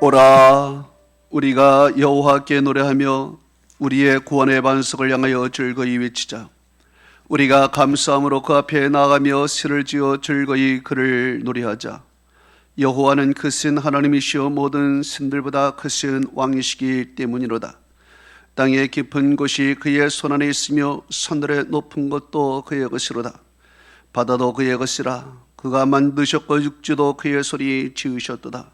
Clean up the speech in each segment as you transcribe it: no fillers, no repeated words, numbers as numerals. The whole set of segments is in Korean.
오라, 우리가 여호와께 노래하며 우리의 구원의 반석을 향하여 즐거이 외치자. 우리가 감사함으로 그 앞에 나아가며 시를 지어 즐거이 그를 노래하자. 여호와는 크신 하나님이시여 모든 신들보다 크신 왕이시기 때문이로다. 땅의 깊은 곳이 그의 손안에 있으며 산들의 높은 것도 그의 것이로다. 바다도 그의 것이라. 그가 만드셨고 육지도 그의 손이 지으셨도다.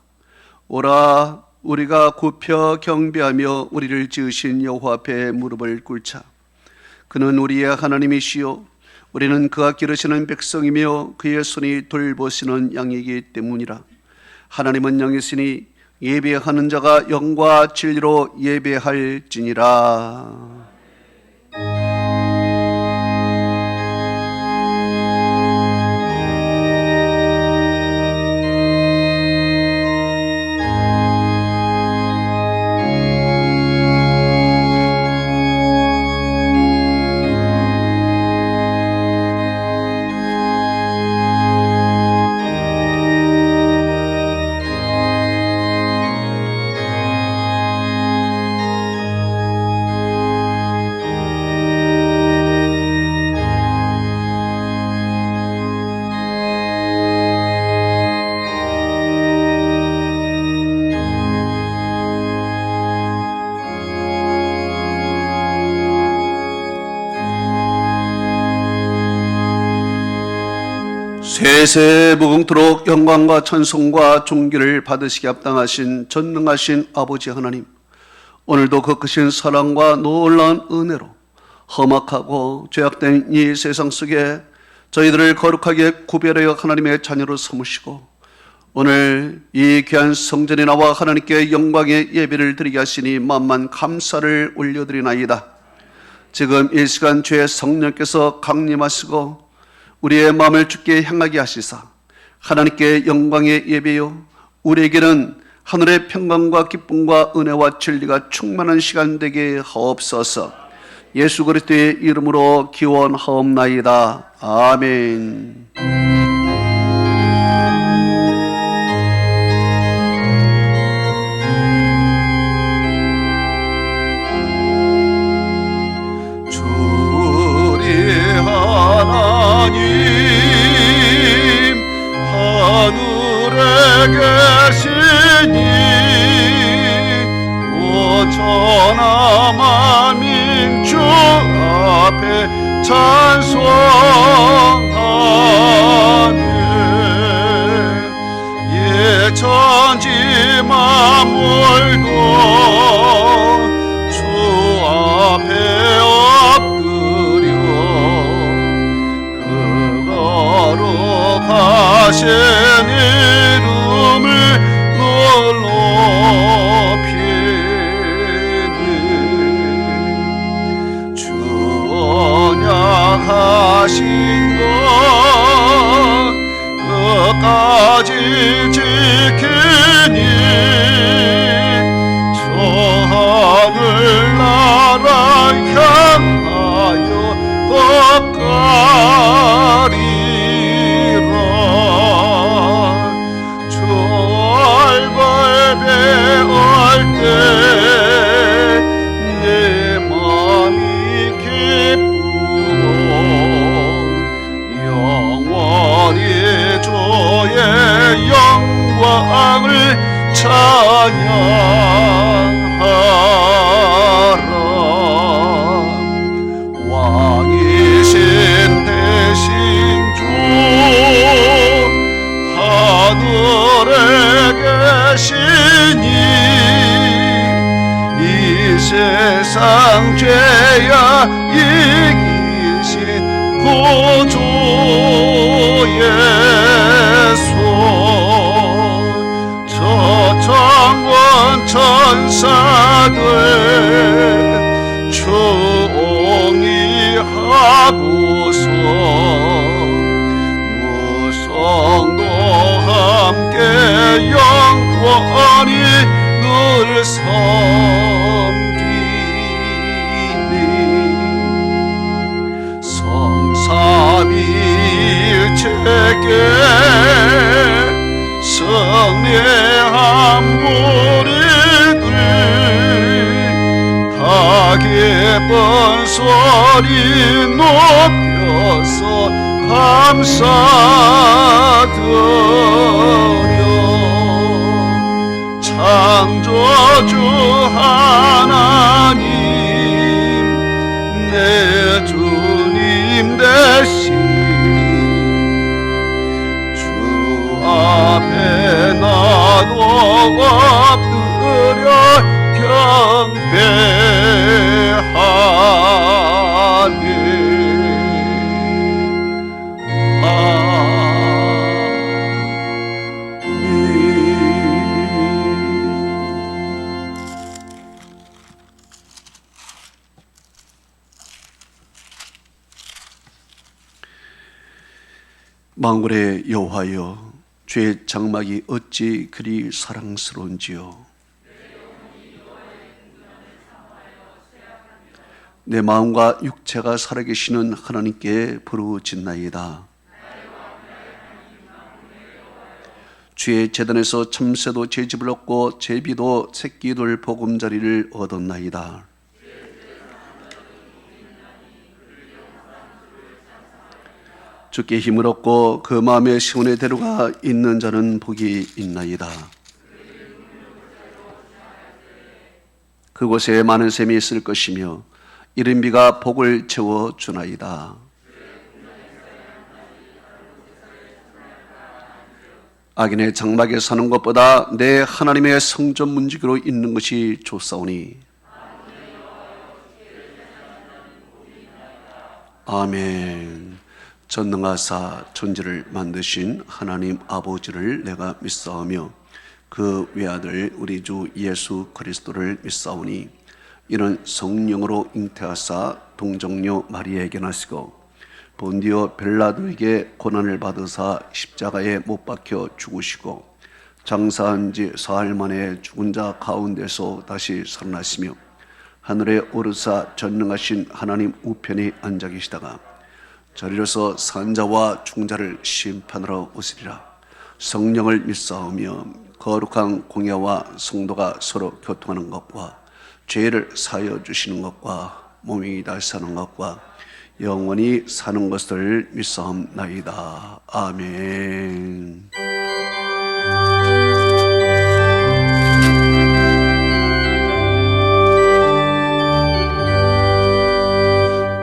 오라, 우리가 굽혀 경배하며 우리를 지으신 여호와 앞에 무릎을 꿇자. 그는 우리의 하나님이시요 우리는 그가 기르시는 백성이며 그의 손이 돌보시는 양이기 때문이라. 하나님은 영이시니 예배하는 자가 영과 진리로 예배할지니라. 세세 무궁토록 영광과 찬송과 존귀를 받으시기 합당하신 전능하신 아버지 하나님, 오늘도 그 크신 사랑과 놀라운 은혜로 험악하고 죄악된 이 세상 속에 저희들을 거룩하게 구별하여 하나님의 자녀로 삼으시고 오늘 이 귀한 성전에 나와 하나님께 영광의 예배를 드리게 하시니 만만 감사를 올려드리나이다. 지금 이 시간 주의 성령께서 강림하시고 우리의 마음을 주께 향하게 하시사 하나님께 영광의 예배요 우리에게는 하늘의 평강과 기쁨과 은혜와 진리가 충만한 시간 되게 하옵소서. 예수 그리스도의 이름으로 기원하옵나이다. 아멘. 계시니 오천하 만민 주 앞에 찬송하네. 예 천지 만물도 주 앞에 엎드려 그 거룩하신 이름을 높이니 주 언약하신 것 끝까지 지키니 저 하늘 나라 향하여 꺾가리라. 내 마음이 기쁘고 영원히 주의 영광을 찬양하라. 왕이신 대신 주 하늘에 계시니 이 세상 죄야 이기신 구주 예수 저 천군 천사들 충의하고서 무성도 함께 영원히 늘 섬기니 성삼위일체께 성례한 분 예쁜 소리 높여서 감사드려. 창조주 하나님 내 주님 대신 주 앞에 나도 엎드려 경배하네. 만군의 여호와여, 주의 장막이 어찌 그리 사랑스러운지요. 내 마음과 육체가 살아계시는 하나님께 부르짖나이다. 주의 제단에서 참새도 제집을 얻고 제비도 새끼들 보금자리를 얻었나이다. 주께 힘을 얻고 그 마음의 시온의 대로가 있는 자는 복이 있나이다. 그곳에 많은 샘이 있을 것이며 이른 비가 복을 채워 주나이다. 악인의 장막에 사는 것보다 내 하나님의 성전 문지기로 있는 것이 좋사오니. 아멘. 전능하사 천지를 만드신 하나님 아버지를 내가 믿사오며 그 외아들 우리 주 예수 그리스도를 믿사오니, 이는 성령으로 잉태하사 동정녀 마리아에게 나시고 본디오 빌라도에게 고난을 받으사 십자가에 못 박혀 죽으시고 장사한 지 사흘 만에 죽은 자 가운데서 다시 살아나시며 하늘에 오르사 전능하신 하나님 우편에 앉아 계시다가 저리로서 산자와 중자를 심판하러 오시리라. 성령을 믿사오며 거룩한 공예와 성도가 서로 교통하는 것과 죄를 사하여 주시는 것과 몸이 다시 사는 것과 영원히 사는 것을 믿사옵나이다. 아멘.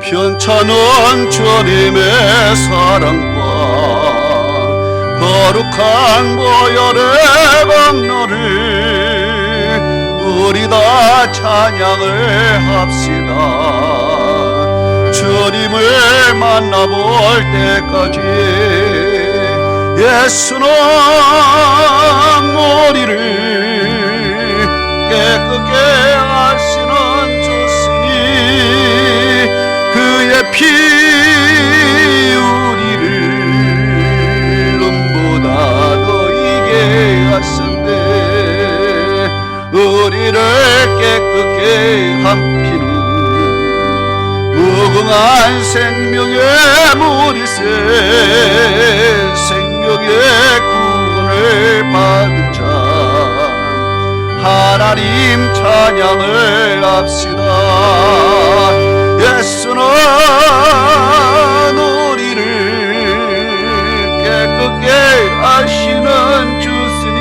편찮은 주님의 사랑과 거룩한 보혈의 강로를 우리 다 찬양을 합시다. 주님을 만나볼 때까지 예수는 우리를 깨끗게 하시는 주시니 그의 피 우리를 눈보다 더이게 하신대. 우리를 깨끗게 한 피는 무궁한 생명의 물이세. 생명의 구원을 받은 자 하나님 찬양을 합시다. 예수는 우리를 깨끗게 하시는 주시니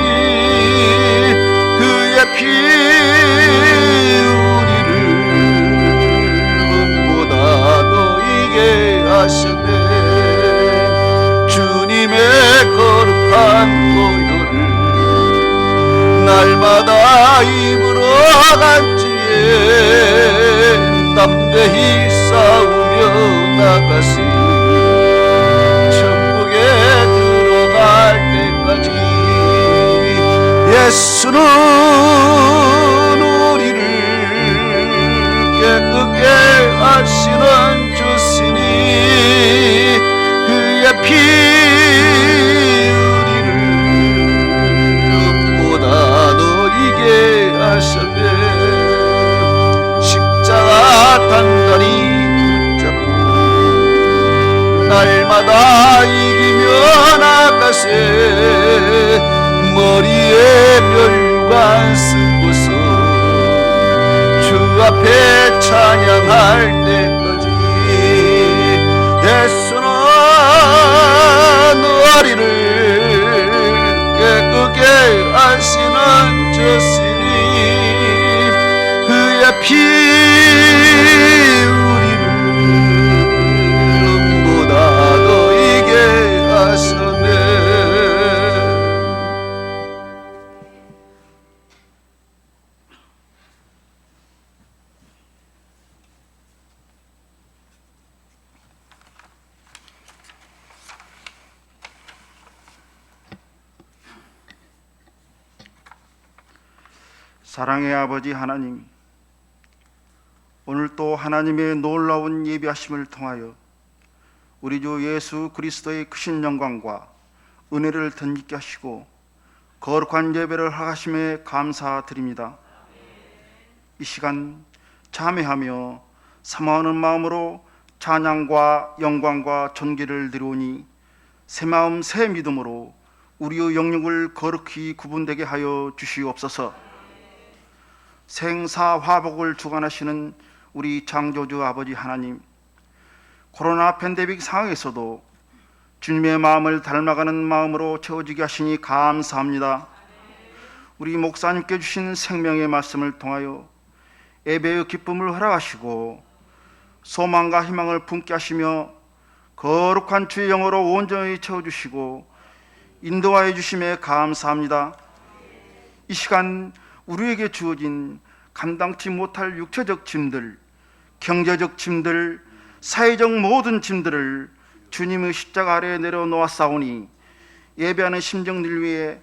그의 피 우리를 눈보다 더이게 하셨네. 주님의 거룩한 보혈을 날마다 입으로 간지에 담대히 싸우며 나가시. 천국에 들어갈 때까지 예수는 우리를 깨끗게 하시는 주시니 그의 피 우리를 눈보다 더이게 하셨네. 십자가 단단히 붙잡고 날마다 이기며 나가세. 머리에 멸관 쓰고서 주 앞에 찬양할 때까지 예수는 너리를 깨끗게 하시는 주시니 그의 피 우리를 눈보다 너희게 하셨네. 사랑의 아버지 하나님, 오늘 또 하나님의 놀라운 예비하심을 통하여 우리 주 예수 그리스도의 크신 영광과 은혜를 덧입게 하시고 거룩한 예배를 하심에 감사드립니다. 이 시간 참회하며 사모하는 마음으로 찬양과 영광과 존귀를 드리오니 새 마음 새 믿음으로 우리의 영역을 거룩히 구분되게 하여 주시옵소서. 생사화복을 주관하시는 우리 창조주 아버지 하나님, 코로나 팬데믹 상황에서도 주님의 마음을 닮아가는 마음으로 채워지게 하시니 감사합니다. 우리 목사님께 주신 생명의 말씀을 통하여 예배의 기쁨을 허락하시고 소망과 희망을 품게 하시며 거룩한 주의 영으로 온전히 채워주시고 인도하여 주심에 감사합니다. 이 시간 우리에게 주어진 감당치 못할 육체적 짐들, 경제적 짐들, 사회적 모든 짐들을 주님의 십자가 아래에 내려놓았사오니 예배하는 심정들 위해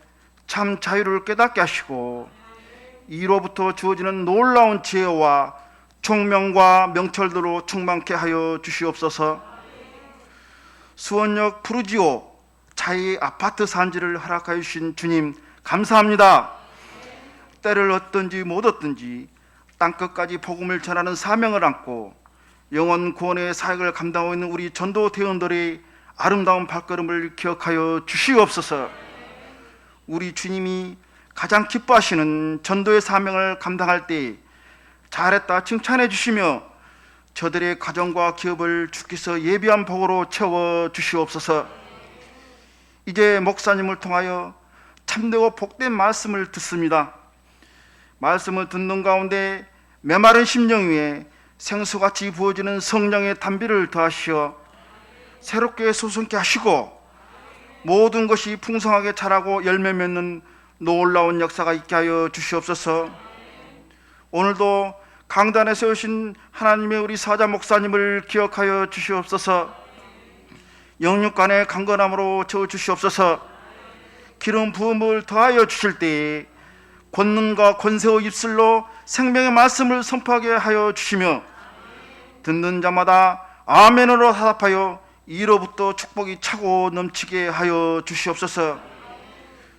참 자유를 깨닫게 하시고 이로부터 주어지는 놀라운 지혜와 총명과 명철들로 충만케 하여 주시옵소서. 수원역 푸르지오 자이 아파트 산지를 허락하여 주신 주님 감사합니다. 때를 얻든지 못 얻든지 땅끝까지 복음을 전하는 사명을 안고 영혼 구원의 사역을 감당하고 있는 우리 전도 대원들의 아름다운 발걸음을 기억하여 주시옵소서. 우리 주님이 가장 기뻐하시는 전도의 사명을 감당할 때 잘했다 칭찬해 주시며 저들의 가정과 기업을 주께서 예비한 복으로 채워 주시옵소서. 이제 목사님을 통하여 참되고 복된 말씀을 듣습니다. 말씀을 듣는 가운데 메마른 심령 위에 생수같이 부어지는 성령의 단비를 더하시어 새롭게 솟게 하시고 모든 것이 풍성하게 자라고 열매 맺는 놀라운 역사가 있게 하여 주시옵소서. 오늘도 강단에 세우신 하나님의 우리 사자 목사님을 기억하여 주시옵소서. 영육간의 강건함으로 채워 주시옵소서. 기름 부음을 더하여 주실 때에 권능과 권세의 입술로 생명의 말씀을 선포하게 하여 주시며 듣는 자마다 아멘으로 화답하여 이로부터 축복이 차고 넘치게 하여 주시옵소서.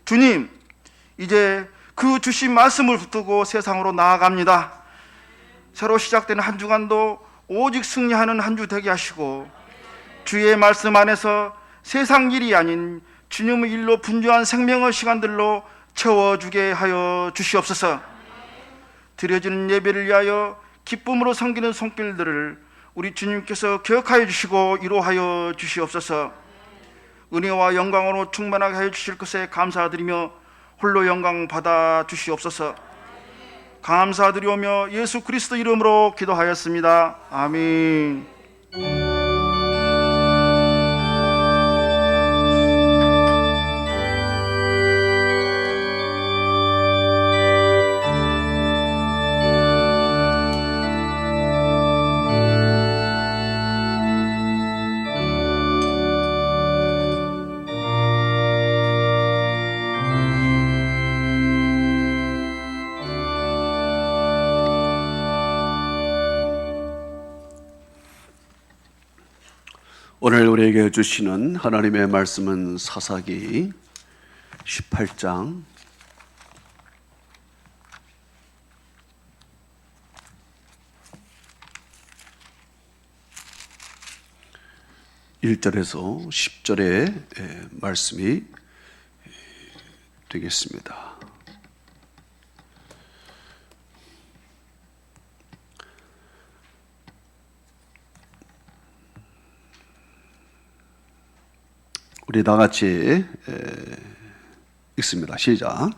주님, 이제 그 주신 말씀을 붙들고 세상으로 나아갑니다. 새로 시작되는 한 주간도 오직 승리하는 한 주 되게 하시고 주의 말씀 안에서 세상 일이 아닌 주님의 일로 분주한 생명의 시간들로 채워주게 하여 주시옵소서. 드려지는 예배를 위하여 기쁨으로 섬기는 손길들을 우리 주님께서 기억하여 주시고 이루하여 주시옵소서. 은혜와 영광으로 충만하게 하여 주실 것에 감사드리며 홀로 영광 받아 주시옵소서. 감사드리오며 예수 그리스도 이름으로 기도하였습니다. 아멘. 오늘 우리에게 주시는 하나님의 말씀은 사사기 18장 1절에서 10절의 말씀이 되겠습니다. 우리 다 같이 읽습니다. 시작.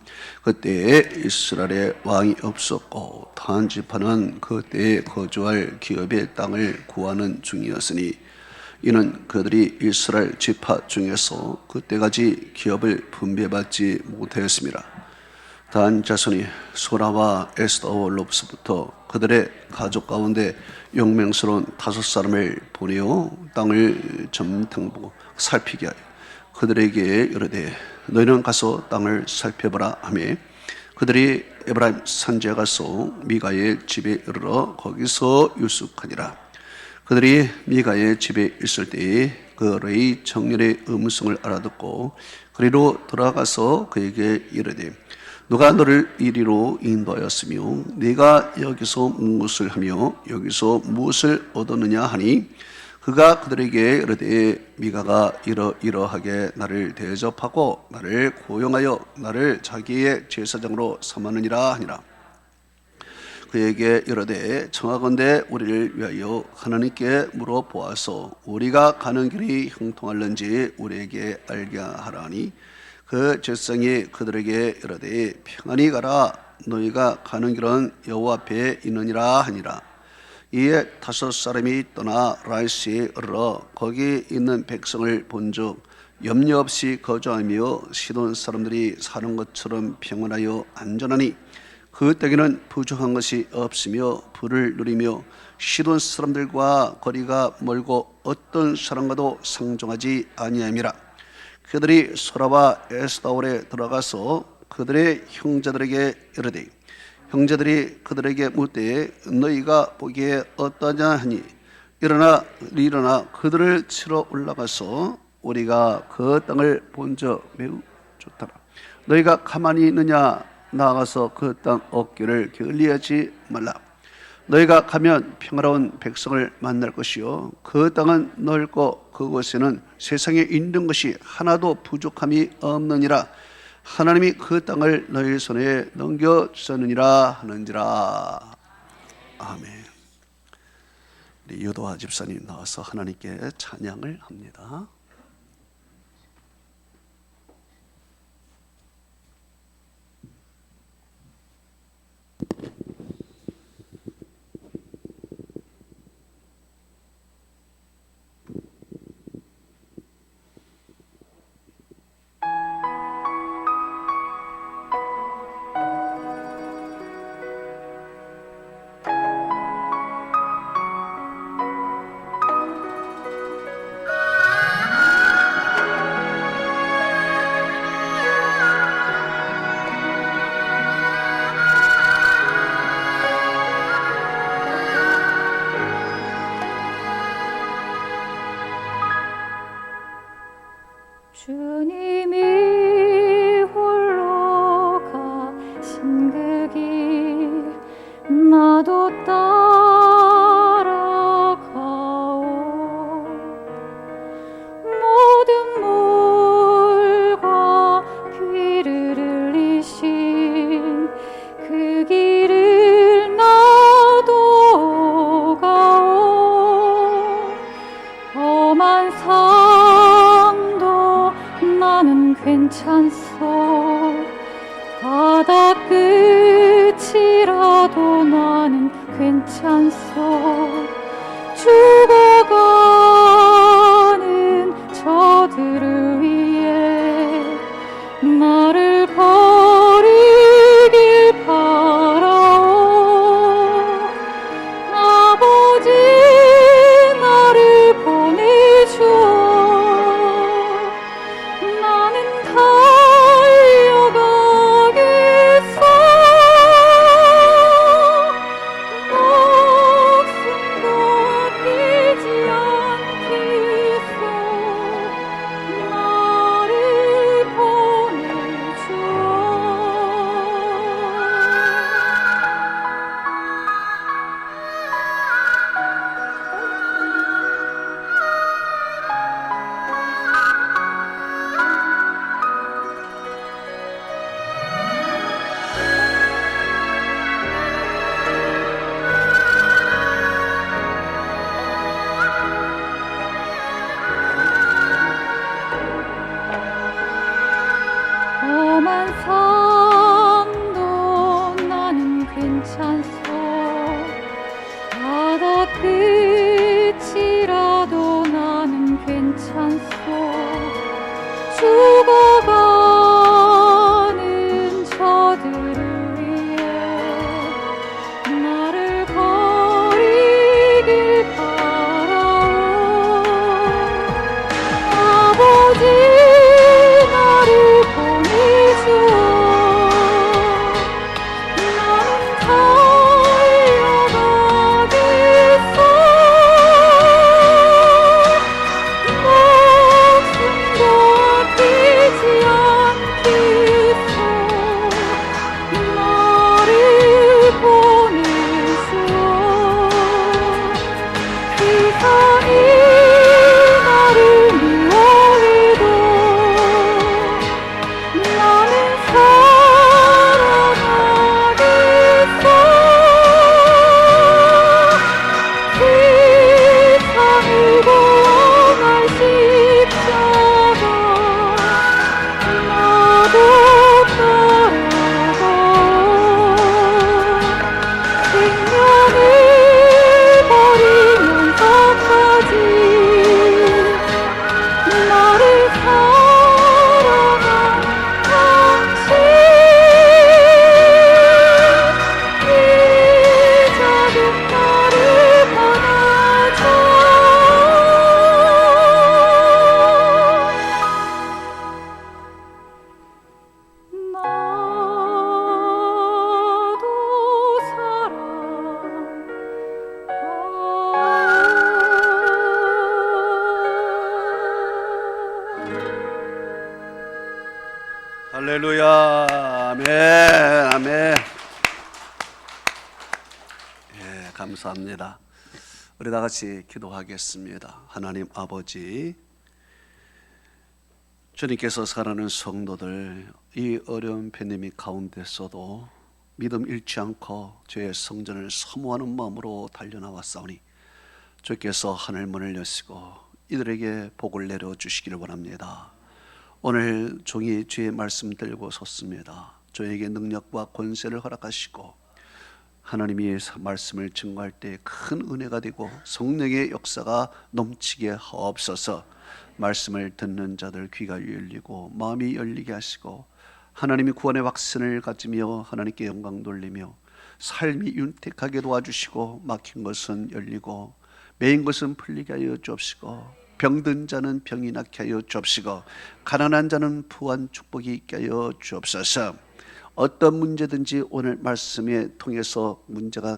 그때에 이스라엘의 왕이 없었고 다한 지파는 그때에 거주할 기업의 땅을 구하는 중이었으니 이는 그들이 이스라엘 지파 중에서 그때까지 기업을 분배받지 못하였습니다. 단 자손이 소라와 에스다올로부터 그들의 가족 가운데 용맹스러운 5사람을 보내어 땅을 점등보고 살피게 하여 그들에게 이르되 너희는 가서 땅을 살펴보라 하며 그들이 에브라임 산지에 가서 미가의 집에 이르러 거기서 유숙하니라. 그들이 미가의 집에 있을 때에 그의 정렬의 음성을 알아듣고 그리로 돌아가서 그에게 이르되 누가 너를 이리로 인도하였으며 네가 여기서 무엇을 하며 여기서 무엇을 얻었느냐 하니 그가 그들에게 이르되 미가가 이러이러하게 나를 대접하고 나를 고용하여 나를 자기의 제사장으로 삼았느니라 하니라. 그에게 이르되 청하건대 우리를 위하여 하나님께 물어보아서 우리가 가는 길이 형통할는지 우리에게 알게 하라니 그 제사장이 그들에게 이르되 평안히 가라 너희가 가는 길은 여호와 앞에 있느니라 하니라. 이에 5사람이 떠나 라이스에 이르러 거기 있는 백성을 본즉 염려 없이 거주하며 시돈 사람들이 사는 것처럼 평안하여 안전하니 그 땅에는 부족한 것이 없으며 부를 누리며 시돈 사람들과 거리가 멀고 어떤 사람과도 상종하지 아니함이라. 그들이 소라와 에스다올에 들어가서 그들의 형제들에게 이르되 형제들이 그들에게 묻되 너희가 보기에 어떠냐 하니 일어나 그들을 치러 올라가서 우리가 그 땅을 본적 매우 좋더라. 너희가 가만히 있느냐 나아가서 그 땅 얻기를 게을리하지 말라. 너희가 가면 평화로운 백성을 만날 것이요 그 땅은 넓고 그곳에는 세상에 있는 것이 하나도 부족함이 없느니라. 하나님이 그 땅을 너희 손에 넘겨주셨느니라 하는지라. 아멘. 우리 유도화 집사님 나와서 하나님께 찬양을 합니다. 주님이 홀로 가신 그 길 나도 따라가오. 모든 물과 피를 흘리신 그 길을 나도 가오. 험한 삶도 나는 괜찮소. 바다 끝 할렐루야. 아멘. 아멘. 예, 감사합니다. 우리 다 같이 기도하겠습니다. 하나님 아버지, 주님께서 사랑하는 성도들, 이 어려운 팬데믹 가운데서도 믿음 잃지 않고 주의 성전을 사모하는 마음으로 달려나왔사오니 주께서 하늘 문을 여시고 이들에게 복을 내려주시기를 원합니다. 오늘 종이 주의 말씀 들고 섰습니다. 저에게 능력과 권세를 허락하시고 하나님이 말씀을 증거할 때 큰 은혜가 되고 성령의 역사가 넘치게 하옵소서. 말씀을 듣는 자들 귀가 열리고 마음이 열리게 하시고 하나님이 구원의 확신을 가지며 하나님께 영광 돌리며 삶이 윤택하게 도와주시고 막힌 것은 열리고 매인 것은 풀리게 하여 주옵시고 병든 자는 병이 낫게 하여 주옵시고 가난한 자는 부한 축복이 있게 하여 주옵소서. 어떤 문제든지 오늘 말씀에 통해서 문제가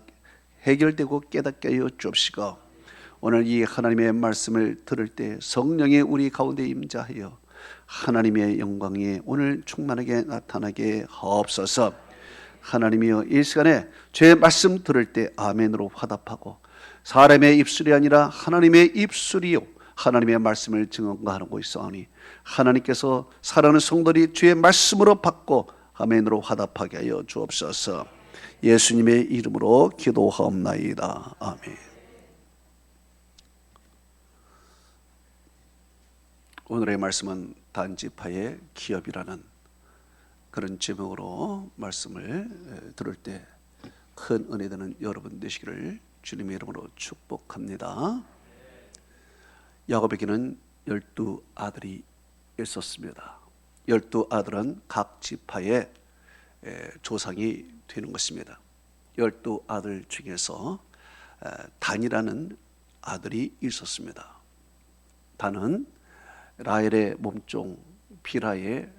해결되고 깨닫게 하여 주옵시고 오늘 이 하나님의 말씀을 들을 때 성령이 우리 가운데 임재하여 하나님의 영광이 오늘 충만하게 나타나게 하옵소서. 하나님이여, 이 시간에 죄의 말씀 들을 때 아멘으로 화답하고 사람의 입술이 아니라 하나님의 입술이요 하나님의 말씀을 증언하고 있사오니 하나님께서 사랑하는 성도들이 주의 말씀으로 받고 아멘으로 화답하게 하여 주옵소서. 예수님의 이름으로 기도하옵나이다. 아멘. 오늘의 말씀은 단지파의 기업이라는 그런 제목으로 말씀을 들을 때 큰 은혜 되는 여러분 되시기를 주님의 이름으로 축복합니다. 야곱에게는 12아들이 있었습니다. 12아들은 각 지파의 조상이 되는 것입니다. 12아들 중에서 단이라는 아들이 있었습니다. 단은 라헬의 몸종 비라의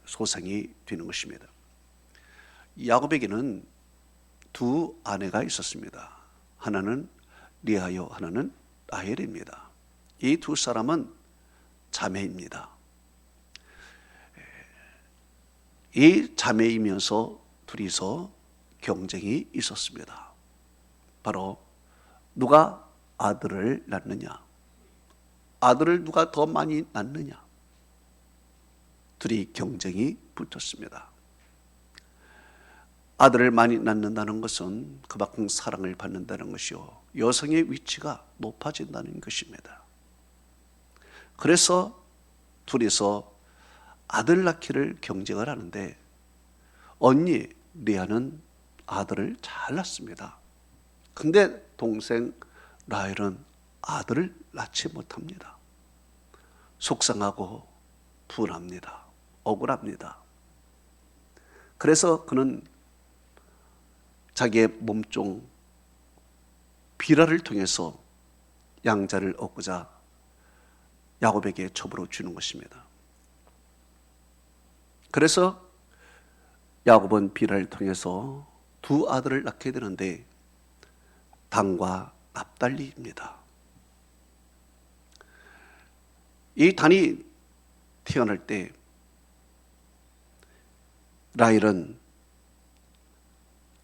소생이 되는 것입니다. 야곱에게는 두 아내가 있었습니다. 하나는 리아요, 하나는 라헬입니다. 이 두 사람은 자매입니다. 이 자매이면서 둘이서 경쟁이 있었습니다. 바로 누가 아들을 낳느냐, 아들을 누가 더 많이 낳느냐, 둘이 경쟁이 붙었습니다. 아들을 많이 낳는다는 것은 그만큼 사랑을 받는다는 것이요, 여성의 위치가 높아진다는 것입니다. 그래서 둘이서 아들 낳기를 경쟁을 하는데 언니 리아는 아들을 잘 낳습니다. 근데 동생 라헬은 아들을 낳지 못합니다. 속상하고 분합니다. 억울합니다. 그래서 그는 자기의 몸종 비라를 통해서 양자를 얻고자 야곱에게 첩으로 주는 것입니다. 그래서 야곱은 비라를 통해서 두 아들을 낳게 되는데 단과 납달리입니다. 이 단이 태어날 때 라헬은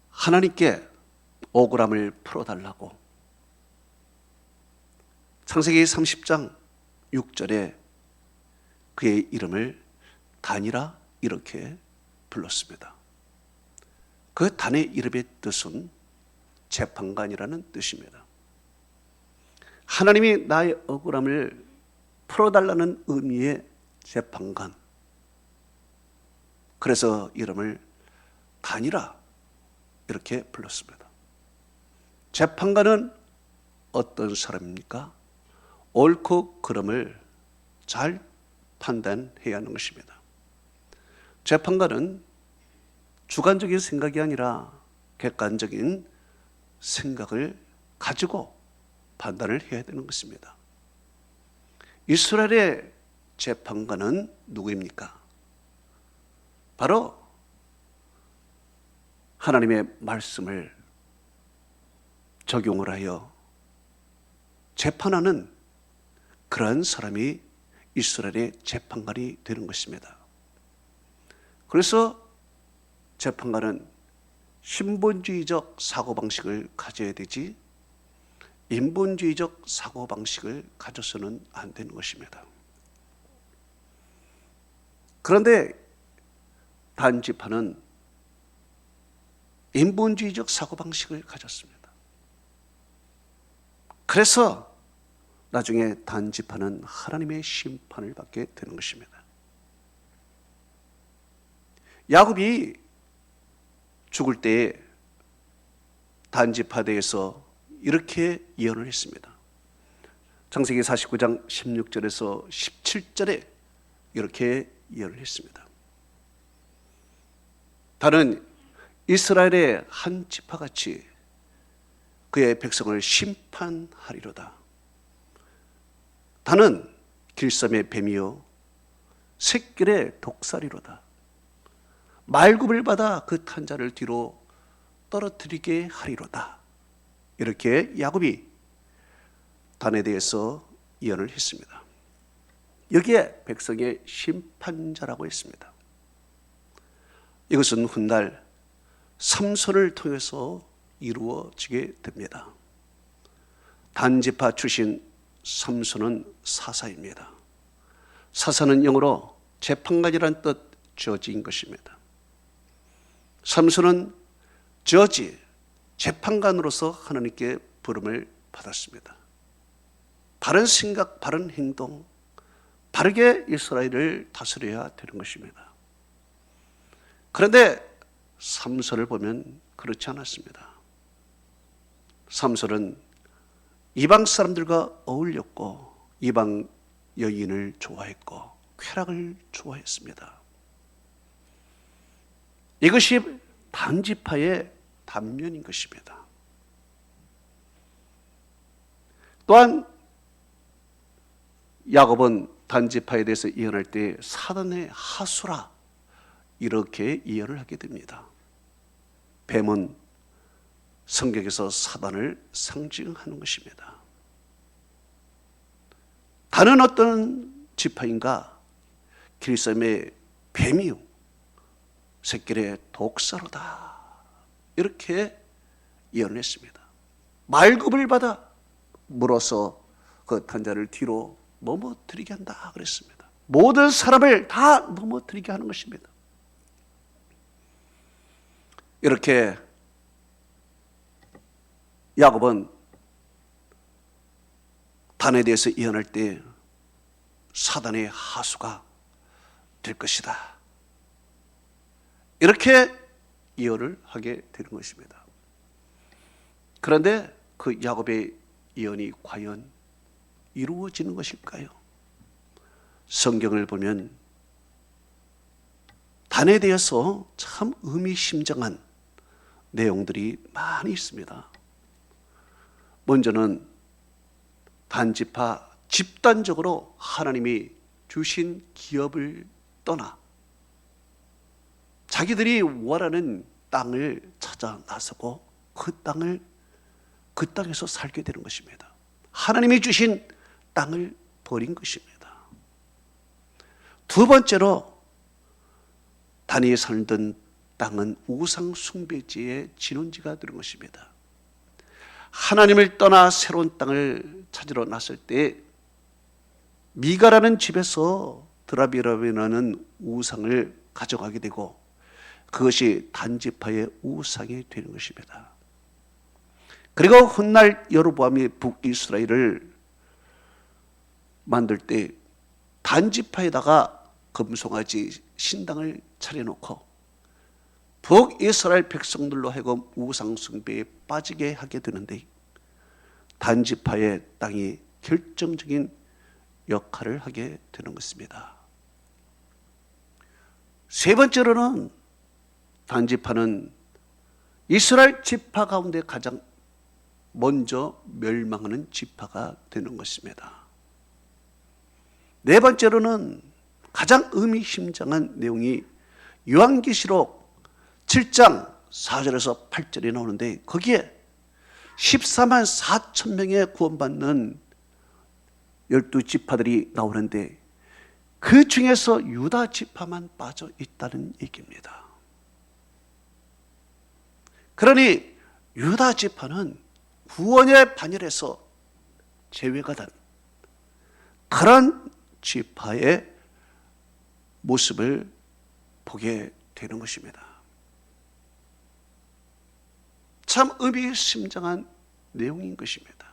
하나님께 억울함을 풀어달라고 창세기 30장 6절에 그의 이름을 단이라 이렇게 불렀습니다. 그 단의 이름의 뜻은 재판관이라는 뜻입니다. 하나님이 나의 억울함을 풀어달라는 의미의 재판관. 그래서 이름을 단이라 이렇게 불렀습니다. 재판관은 어떤 사람입니까? 옳고 그름을 잘 판단해야 하는 것입니다. 재판관은 주관적인 생각이 아니라 객관적인 생각을 가지고 판단을 해야 되는 것입니다. 이스라엘의 재판관은 누구입니까? 바로 하나님의 말씀을 적용을 하여 재판하는 그러한 사람이 이스라엘의 재판관이 되는 것입니다. 그래서 재판관은 신본주의적 사고방식을 가져야 되지 인본주의적 사고방식을 가져서는 안 되는 것입니다. 그런데 단지파는 인본주의적 사고방식을 가졌습니다. 그래서 나중에 단지파는 하나님의 심판을 받게 되는 것입니다. 야곱이 죽을 때에 단지파에 대해서 이렇게 예언을 했습니다. 창세기 49장 16절에서 17절에 이렇게 예언을 했습니다. 다른 이스라엘의 한 지파같이 그의 백성을 심판하리로다. 다는 길섬의 뱀이요 샛길의 독사리로다. 말굽을 받아 그 탄자를 뒤로 떨어뜨리게 하리로다. 이렇게 야곱이 단에 대해서 예언을 했습니다. 여기에 백성의 심판자라고 했습니다. 이것은 훗날 삼손을 통해서 이루어지게 됩니다. 단지파 출신 삼손은 사사입니다. 사사는 영어로 재판관이라는 뜻 저지인 것입니다. 삼손은 저지, 재판관으로서 하나님께 부름을 받았습니다. 바른 생각, 바른 행동, 바르게 이스라엘을 다스려야 되는 것입니다. 그런데 삼손을 보면 그렇지 않았습니다. 삼손은 이방 사람들과 어울렸고 이방 여인을 좋아했고 쾌락을 좋아했습니다. 이것이 단지파의 단면인 것입니다. 또한 야곱은 단지파에 대해서 예언할 때 사단의 하수라 이렇게 예언을 하게 됩니다. 뱀은 성경에서 사단을 상징하는 것입니다. 다른 어떤 지파인가 길섬의 뱀이요 샛길의 독사로다 이렇게 예언을 했습니다. 말굽을 받아 물어서 그 탄자를 뒤로 넘어뜨리게 한다 그랬습니다. 모든 사람을 다 넘어뜨리게 하는 것입니다. 이렇게 야곱은 단에 대해서 예언할 때 사단의 하수가 될 것이다. 이렇게 예언을 하게 되는 것입니다. 그런데 그 야곱의 예언이 과연 이루어지는 것일까요? 성경을 보면 단에 대해서 참 의미심장한 내용들이 많이 있습니다. 먼저는 단지파 집단적으로 하나님이 주신 기업을 떠나 자기들이 원하는 땅을 찾아 나서고 그 땅에서 살게 되는 것입니다. 하나님이 주신 땅을 버린 것입니다. 두 번째로 단이 살던 땅은 우상 숭배지의 진원지가 되는 것입니다. 하나님을 떠나 새로운 땅을 찾으러 났을 때 미가라는 집에서 드라비라는 우상을 가져가게 되고 그것이 단지파의 우상이 되는 것입니다. 그리고 훗날 여로보암이 북이스라엘을 만들 때 단지파에다가 금송아지 신당을 차려놓고 북이스라엘 백성들로 하여금 우상 숭배에 빠지게 하게 되는데 단지파의 땅이 결정적인 역할을 하게 되는 것입니다. 세 번째로는 단지파는 이스라엘 지파 가운데 가장 먼저 멸망하는 지파가 되는 것입니다. 네 번째로는 가장 의미심장한 내용이 요한계시록 7장 4절에서 8절이 나오는데 거기에 14만 4천 명의 구원받는 12지파들이 나오는데 그 중에서 유다 지파만 빠져 있다는 얘기입니다. 그러니 유다 지파는 구원의 반열에서 제외가 된 그런 지파의 모습을 보게 되는 것입니다. 참 의미심장한 내용인 것입니다.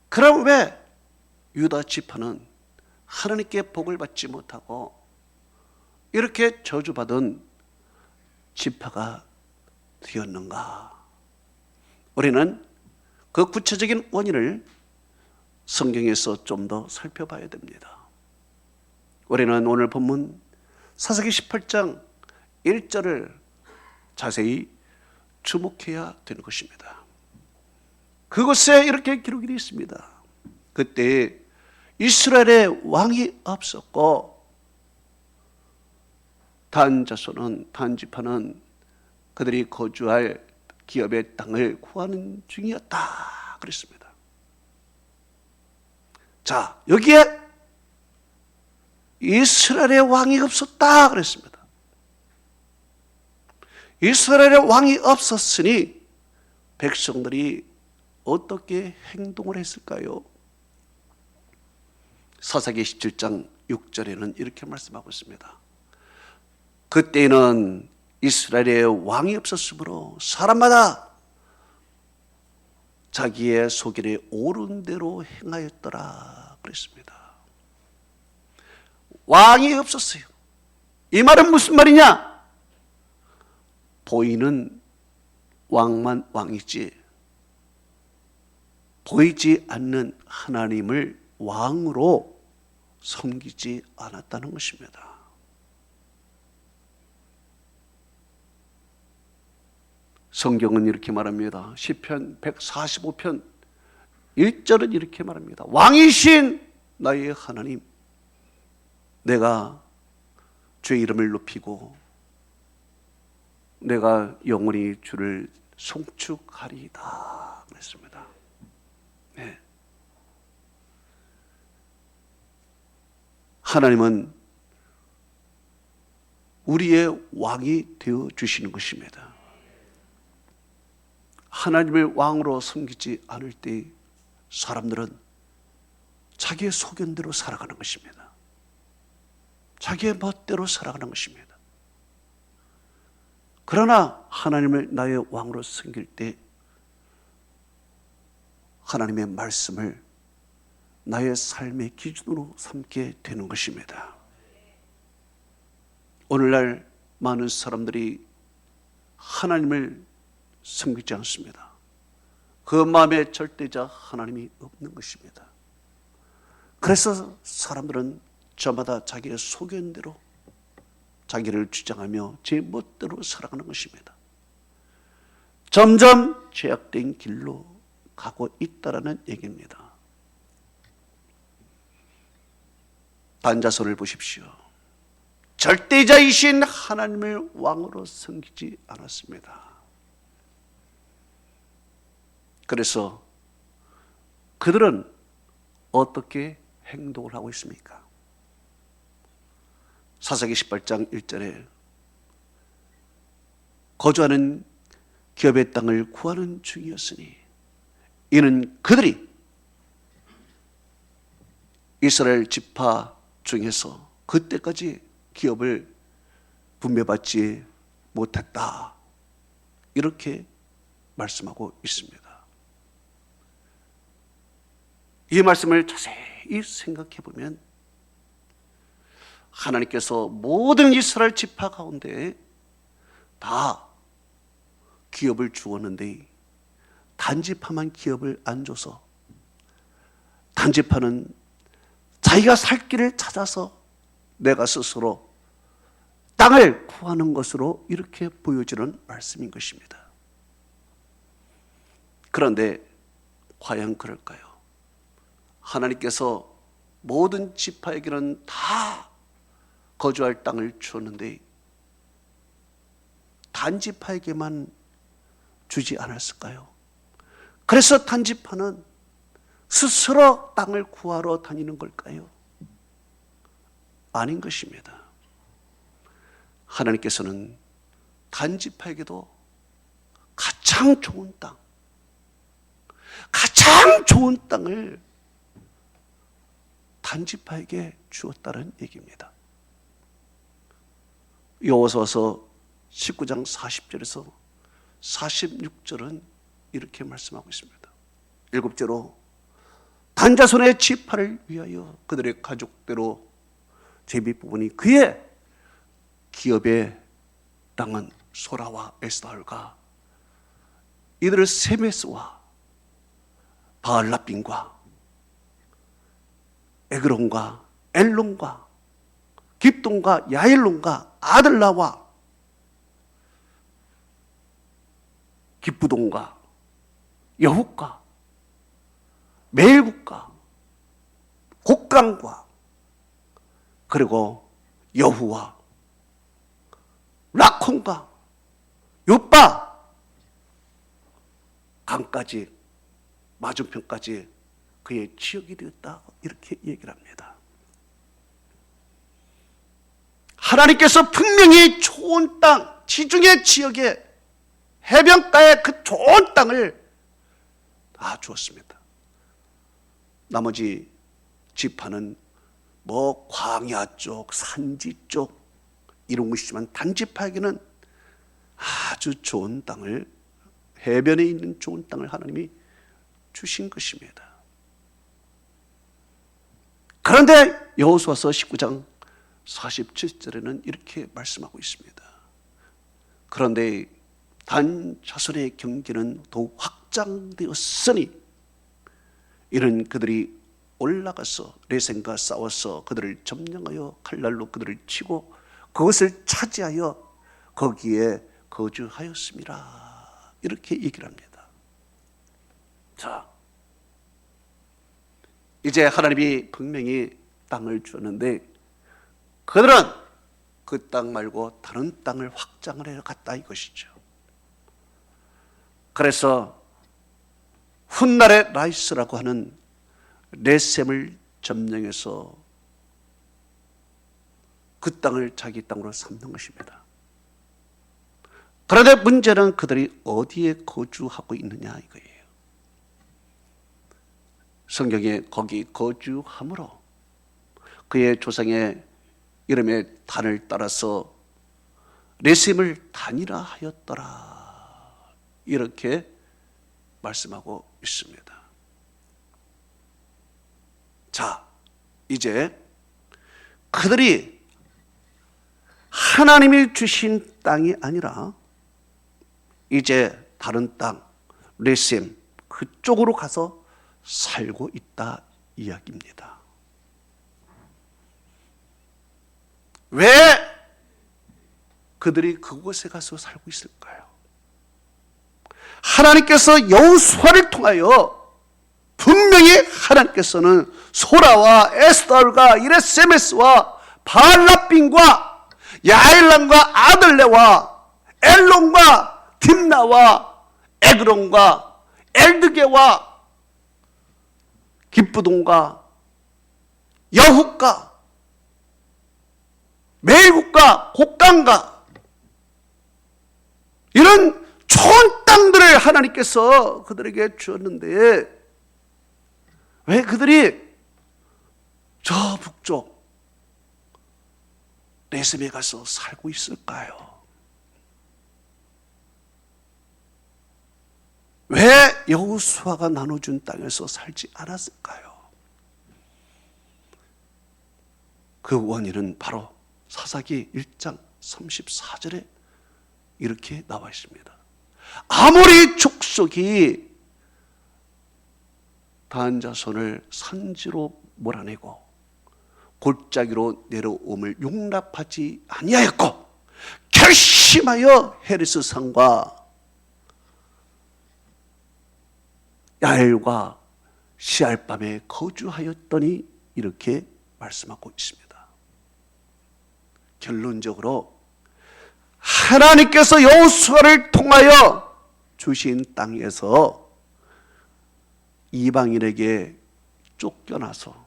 그럼 왜 유다 지파는 하나님께 복을 받지 못하고 이렇게 저주받은 지파가 되었는가? 우리는 그 구체적인 원인을 성경에서 좀 더 살펴봐야 됩니다. 우리는 오늘 본문 사사기 18장 1절을 자세히 주목해야 되는 것입니다. 그곳에 이렇게 기록이 되어 있습니다. 그때 이스라엘에 왕이 없었고 단 자손은, 단 지파는 그들이 거주할 기업의 땅을 구하는 중이었다 그랬습니다. 자, 여기에 이스라엘의 왕이 없었다 그랬습니다. 이스라엘의 왕이 없었으니 백성들이 어떻게 행동을 했을까요? 사사기 17장 6절에는 이렇게 말씀하고 있습니다. 그때는 이스라엘에 왕이 없었으므로 사람마다 자기의 소견에 옳은 대로 행하였더라 그랬습니다. 왕이 없었어요. 이 말은 무슨 말이냐? 보이는 왕만 왕이지 보이지 않는 하나님을 왕으로 섬기지 않았다는 것입니다. 성경은 이렇게 말합니다. 시편 145편 1절은 이렇게 말합니다. 왕이신 나의 하나님, 내가 주의 이름을 높이고 내가 영원히 주를 송축하리이다 그랬습니다. 네. 하나님은 우리의 왕이 되어 주시는 것입니다. 하나님을 왕으로 섬기지 않을 때 사람들은 자기의 소견대로 살아가는 것입니다. 자기의 멋대로 살아가는 것입니다. 그러나 하나님을 나의 왕으로 섬길 때 하나님의 말씀을 나의 삶의 기준으로 삼게 되는 것입니다. 오늘날 많은 사람들이 하나님을 섬기지 않습니다. 그 마음의 절대자 하나님이 없는 것입니다. 그래서 사람들은 저마다 자기의 소견대로 자기를 주장하며 제 멋대로 살아가는 것입니다. 점점 죄악된 길로 가고 있다라는 얘기입니다. 반자손을 보십시오. 절대자이신 하나님을 왕으로 섬기지 않았습니다. 그래서 그들은 어떻게 행동을 하고 있습니까? 사사기 18장 1절에 거주하는 기업의 땅을 구하는 중이었으니 이는 그들이 이스라엘 지파 중에서 그때까지 기업을 분배받지 못했다 이렇게 말씀하고 있습니다. 이 말씀을 자세히 생각해 보면 하나님께서 모든 이스라엘 지파 가운데 다 기업을 주었는데 단지파만 기업을 안 줘서 단지파는 자기가 살 길을 찾아서 내가 스스로 땅을 구하는 것으로 이렇게 보여지는 말씀인 것입니다. 그런데 과연 그럴까요? 하나님께서 모든 지파에게는 다 거주할 땅을 주었는데 단지파에게만 주지 않았을까요? 그래서 단지파는 스스로 땅을 구하러 다니는 걸까요? 아닌 것입니다. 하나님께서는 단지파에게도 가장 좋은 땅을 단지파에게 주었다는 얘기입니다. 여호수아서 19장 40절에서 46절은 이렇게 말씀하고 있습니다. 일곱째로 단자손의 지파를 위하여 그들의 가족대로 제비뽑으니 그의 기업의 땅은 소라와 에스다올과 이들을 세메스와 바알라빈과 에그론과 엘론과 깁돈과 야일론과 아들라와 기쁘돈과 여훗과 메일국과 곡강과 그리고 여후와 라콘과 요빠 강까지 맞은편까지 그의 지역이 되었다, 이렇게 얘기를 합니다. 하나님께서 분명히 좋은 땅, 지중해 지역에 해변가에 그 좋은 땅을 다 주었습니다. 나머지 지파는 뭐 광야 쪽, 산지 쪽 이런 것이지만 단지파에게는 아주 좋은 땅을, 해변에 있는 좋은 땅을 하나님이 주신 것입니다. 그런데 여호수아서 19장 47절에는 이렇게 말씀하고 있습니다. 그런데 단 자손의 경계는 더욱 확장되었으니 이는 그들이 올라가서 레센과 싸워서 그들을 점령하여 칼날로 그들을 치고 그것을 차지하여 거기에 거주하였습니다, 이렇게 얘기를 합니다. 자, 이제 하나님이 분명히 땅을 주었는데 그들은 그 땅 말고 다른 땅을 확장을 해갔다 이것이죠. 그래서 훗날의 라이스라고 하는 레셈을 점령해서 그 땅을 자기 땅으로 삼는 것입니다. 그런데 문제는 그들이 어디에 거주하고 있느냐 이거예요. 성경에 거기 거주함으로 그의 조상의 이름의 단을 따라서 레셈을 단이라 하였더라, 이렇게 말씀하고 있습니다. 자, 이제 그들이 하나님이 주신 땅이 아니라 이제 다른 땅, 레셈 그쪽으로 가서 살고 있다 이야기입니다. 왜 그들이 그곳에 가서 살고 있을까요? 하나님께서 여호수아를 통하여 분명히 하나님께서는 소라와 에스다올과 이레세메스와 바알라빈과 야일람과 아들레와 엘론과 딥나와 에그론과 엘드게와 기쁘돈과 여훗과 메일국과 곡강과 이런 좋은 땅들을 하나님께서 그들에게 주었는데 왜 그들이 저 북쪽 레셈에 가서 살고 있을까요? 왜 여호수아가 나눠준 땅에서 살지 않았을까요? 그 원인은 바로 사사기 1장 34절에 이렇게 나와 있습니다. 아모리 족속이 단 자손을 산지로 몰아내고 골짜기로 내려옴을 용납하지 아니하였고 결심하여 헤레스 산과 야엘과 시알밤에 거주하였더니 이렇게 말씀하고 있습니다. 결론적으로 하나님께서 여호수아를 통하여 주신 땅에서 이방인에게 쫓겨나서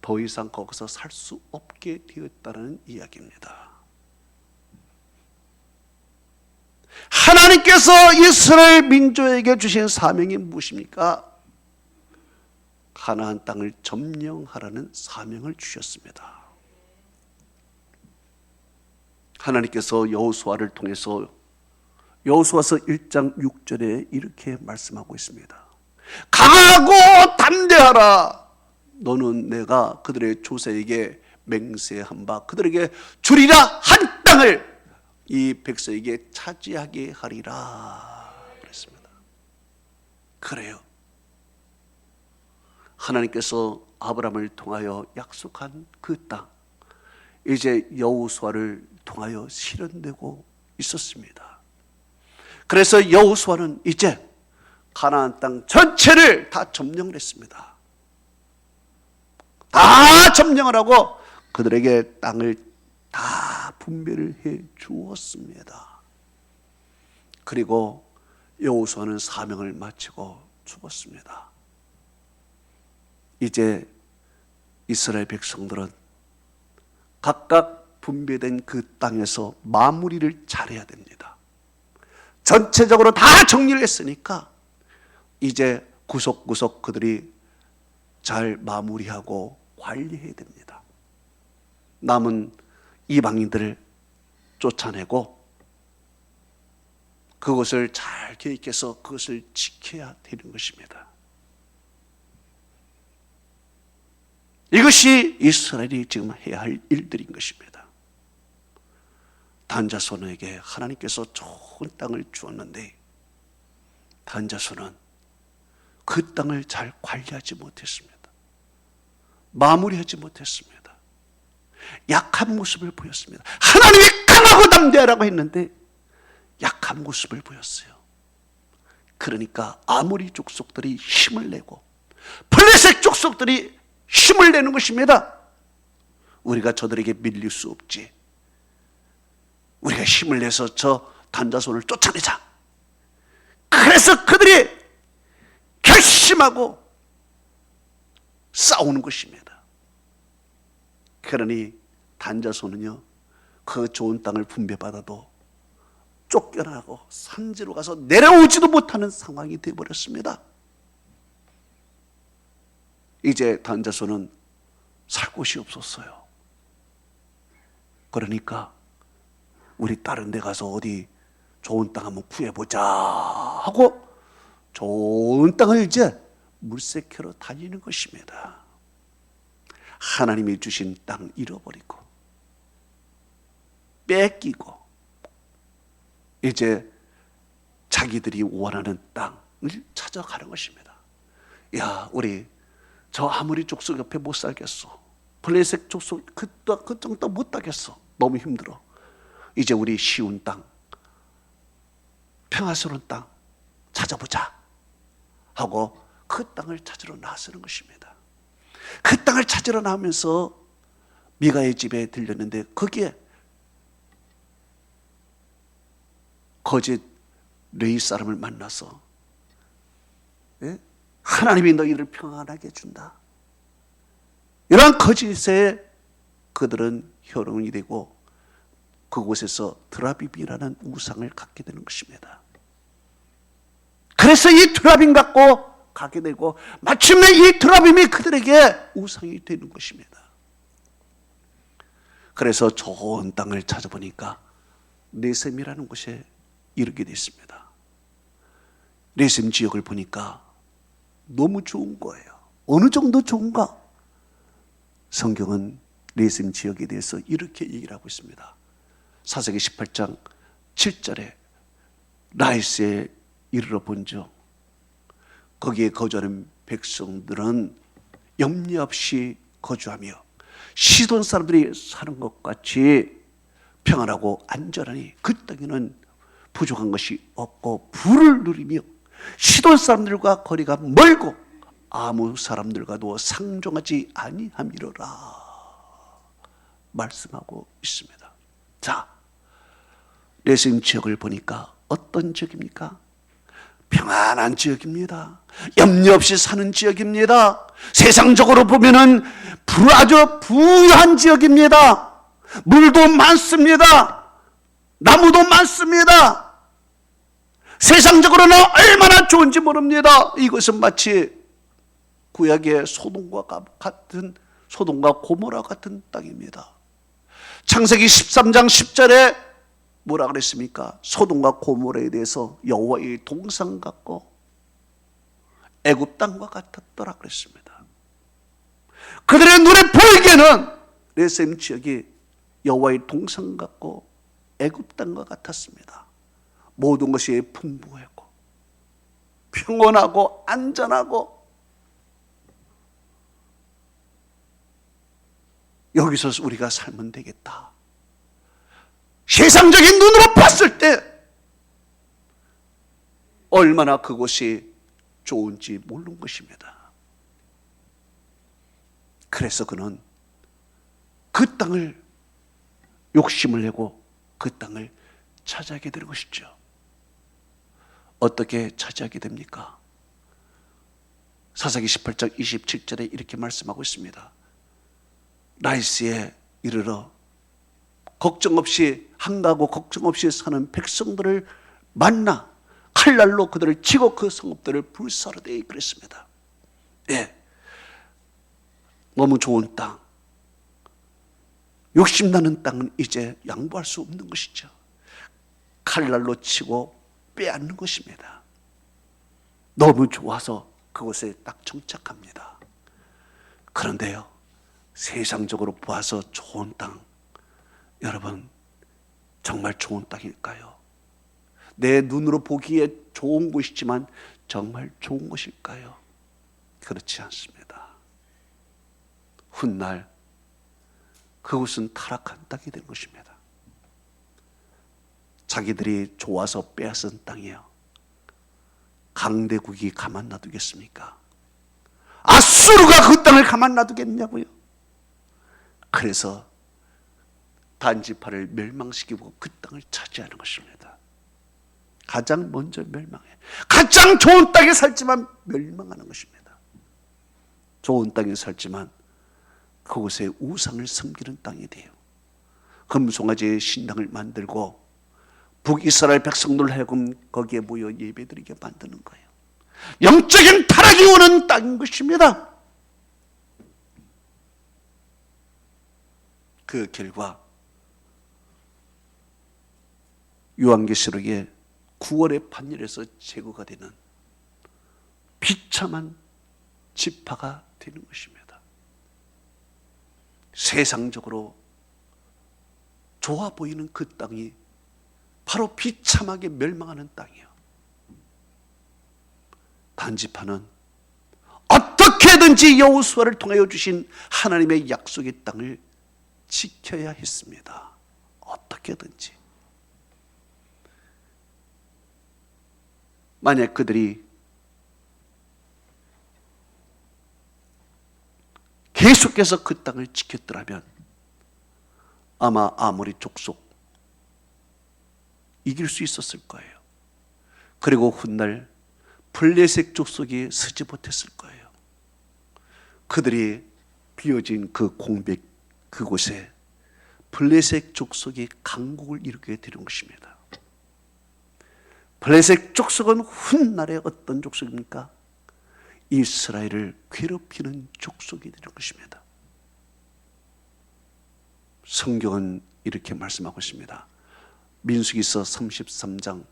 더 이상 거기서 살 수 없게 되었다는 이야기입니다. 하나님께서 이스라엘 민족에게 주신 사명이 무엇입니까? 가나안 땅을 점령하라는 사명을 주셨습니다. 하나님께서 여호수아를 통해서 여호수아서 1장 6절에 이렇게 말씀하고 있습니다. 강하고 담대하라. 너는 내가 그들의 조세에게 맹세한 바 그들에게 주리라 한 땅을 이 백성에게 차지하게 하리라 그랬습니다. 그래요. 하나님께서 아브라함을 통하여 약속한 그 땅, 이제 여호수아를 통하여 실현되고 있었습니다. 그래서 여호수아는 이제 가나안 땅 전체를 다 점령을 했습니다. 다 점령을 하고 그들에게 땅을 다 분배를 해 주었습니다. 그리고 여호수아는 사명을 마치고 죽었습니다. 이제 이스라엘 백성들은 각각 분배된 그 땅에서 마무리를 잘해야 됩니다. 전체적으로 다 정리를 했으니까 이제 구석구석 그들이 잘 마무리하고 관리해야 됩니다. 남은 이방인들을 쫓아내고 그것을 잘 계획해서 그것을 지켜야 되는 것입니다. 이것이 이스라엘이 지금 해야 할 일들인 것입니다. 단자손에게 하나님께서 좋은 땅을 주었는데 단자손은 그 땅을 잘 관리하지 못했습니다. 마무리하지 못했습니다. 약한 모습을 보였습니다. 하나님이 강하고 담대하라고 했는데 약한 모습을 보였어요. 그러니까 아모리 족속들이 힘을 내고 블레셋 족속들이 힘을 내는 것입니다. 우리가 저들에게 밀릴 수 없지. 우리가 힘을 내서 저 단자손을 쫓아내자. 그래서 그들이 결심하고 싸우는 것입니다. 그러니 단자손은요, 그 좋은 땅을 분배받아도 쫓겨나고 산지로 가서 내려오지도 못하는 상황이 되어버렸습니다. 이제 단자손은 살 곳이 없었어요. 그러니까 우리 다른 데 가서 어디 좋은 땅 한번 구해보자 하고 좋은 땅을 이제 물색하러 다니는 것입니다. 하나님이 주신 땅 잃어버리고 뺏기고 이제 자기들이 원하는 땅을 찾아가는 것입니다. 야, 우리 저 아무리 족속 옆에 못 살겠어. 블레셋 족속 그 정도 못 가겠어. 너무 힘들어. 이제 우리 쉬운 땅, 평화스러운 땅 찾아보자 하고 그 땅을 찾으러 나서는 것입니다. 그 땅을 찾으러 나오면서 미가의 집에 들렸는데 거기에 거짓 레위 사람을 만나서 하나님이 너희를 평안하게 해준다. 이러한 거짓에 그들은 현혹이 되고 그곳에서 드라빔이라는 우상을 갖게 되는 것입니다. 그래서 이 드라빔 갖고 가게 되고 마침내 이 드라빔이 그들에게 우상이 되는 것입니다. 그래서 좋은 땅을 찾아보니까 네셈이라는 곳에 이르게 됐습니다. 네셈 지역을 보니까 너무 좋은 거예요. 어느 정도 좋은가? 성경은 네셈 지역에 대해서 이렇게 얘기를 하고 있습니다. 사사기 18장 7절에 라이스에 이르러 본즉 거기에 거주하는 백성들은 염려 없이 거주하며 시돈 사람들이 사는 것 같이 평안하고 안전하니 그 땅에는 부족한 것이 없고 부를 누리며 시돈 사람들과 거리가 멀고 아무 사람들과도 상종하지 아니함이로라 말씀하고 있습니다. 자, 레셈 지역을 보니까 어떤 지역입니까? 평안한 지역입니다. 염려 없이 사는 지역입니다. 세상적으로 보면은 아주 부유한 지역입니다. 물도 많습니다. 나무도 많습니다. 세상적으로는 얼마나 좋은지 모릅니다. 이것은 마치 구약의 소돔과 고모라 같은 땅입니다. 창세기 13장 10절에 뭐라 그랬습니까? 소돔과 고모라에 대해서 여호와의 동상 같고 애굽 땅과 같았더라 그랬습니다. 그들의 눈에 보이기에는 레셈 지역이 여호와의 동상 같고 애굽 땅과 같았습니다. 모든 것이 풍부했고 평온하고 안전하고, 여기서 우리가 살면 되겠다. 세상적인 눈으로 봤을 때 얼마나 그곳이 좋은지 모르는 것입니다. 그래서 그는 그 땅을 욕심을 내고 그 땅을 차지하게 되는 것이죠. 어떻게 차지하게 됩니까? 사사기 18장 27절에 이렇게 말씀하고 있습니다. 라이스에 이르러 걱정 없이 한가하고 걱정 없이 사는 백성들을 만나 칼날로 그들을 치고 그 성읍들을 불사르되 그랬습니다. 예, 너무 좋은 땅, 욕심나는 땅은 이제 양보할 수 없는 것이죠. 칼날로 치고 빼앗는 것입니다. 너무 좋아서 그곳에 딱 정착합니다. 그런데요, 세상적으로 보아서 좋은 땅, 여러분 정말 좋은 땅일까요? 내 눈으로 보기에 좋은 곳이지만 정말 좋은 곳일까요? 그렇지 않습니다. 훗날 그곳은 타락한 땅이 된 것입니다. 자기들이 좋아서 빼앗은 땅이에요. 강대국이 가만 놔두겠습니까? 아수르가 그 땅을 가만 놔두겠냐고요? 그래서 단지파를 멸망시키고 그 땅을 차지하는 것입니다. 가장 먼저 멸망해. 가장 좋은 땅에 살지만 멸망하는 것입니다. 좋은 땅에 살지만 그곳에 우상을 섬기는 땅이 돼요. 금송아지의 신당을 만들고 북이스라엘 백성들 하여금 거기에 모여 예배드리게 만드는 거예요. 영적인 타락이 오는 땅인 것입니다. 그 결과 요한계시록의 9월의 판결에서 제거가 되는 비참한 지파가 되는 것입니다. 세상적으로 좋아 보이는 그 땅이 바로 비참하게 멸망하는 땅이에요. 단지파는 어떻게든지 여호수아를 통하여 주신 하나님의 약속의 땅을 지켜야 했습니다. 어떻게든지. 만약 그들이 계속해서 그 땅을 지켰더라면 아마 아모리 족속 이길 수 있었을 거예요. 그리고 훗날 블레셋 족속이 서지 못했을 거예요. 그들이 비어진 그 공백 그곳에 블레셋 족속이 강국을 이루게 되는 것입니다. 블레셋 족속은 훗날에 어떤 족속입니까? 이스라엘을 괴롭히는 족속이 되는 것입니다. 성경은 이렇게 말씀하고 있습니다. 민수기서 33장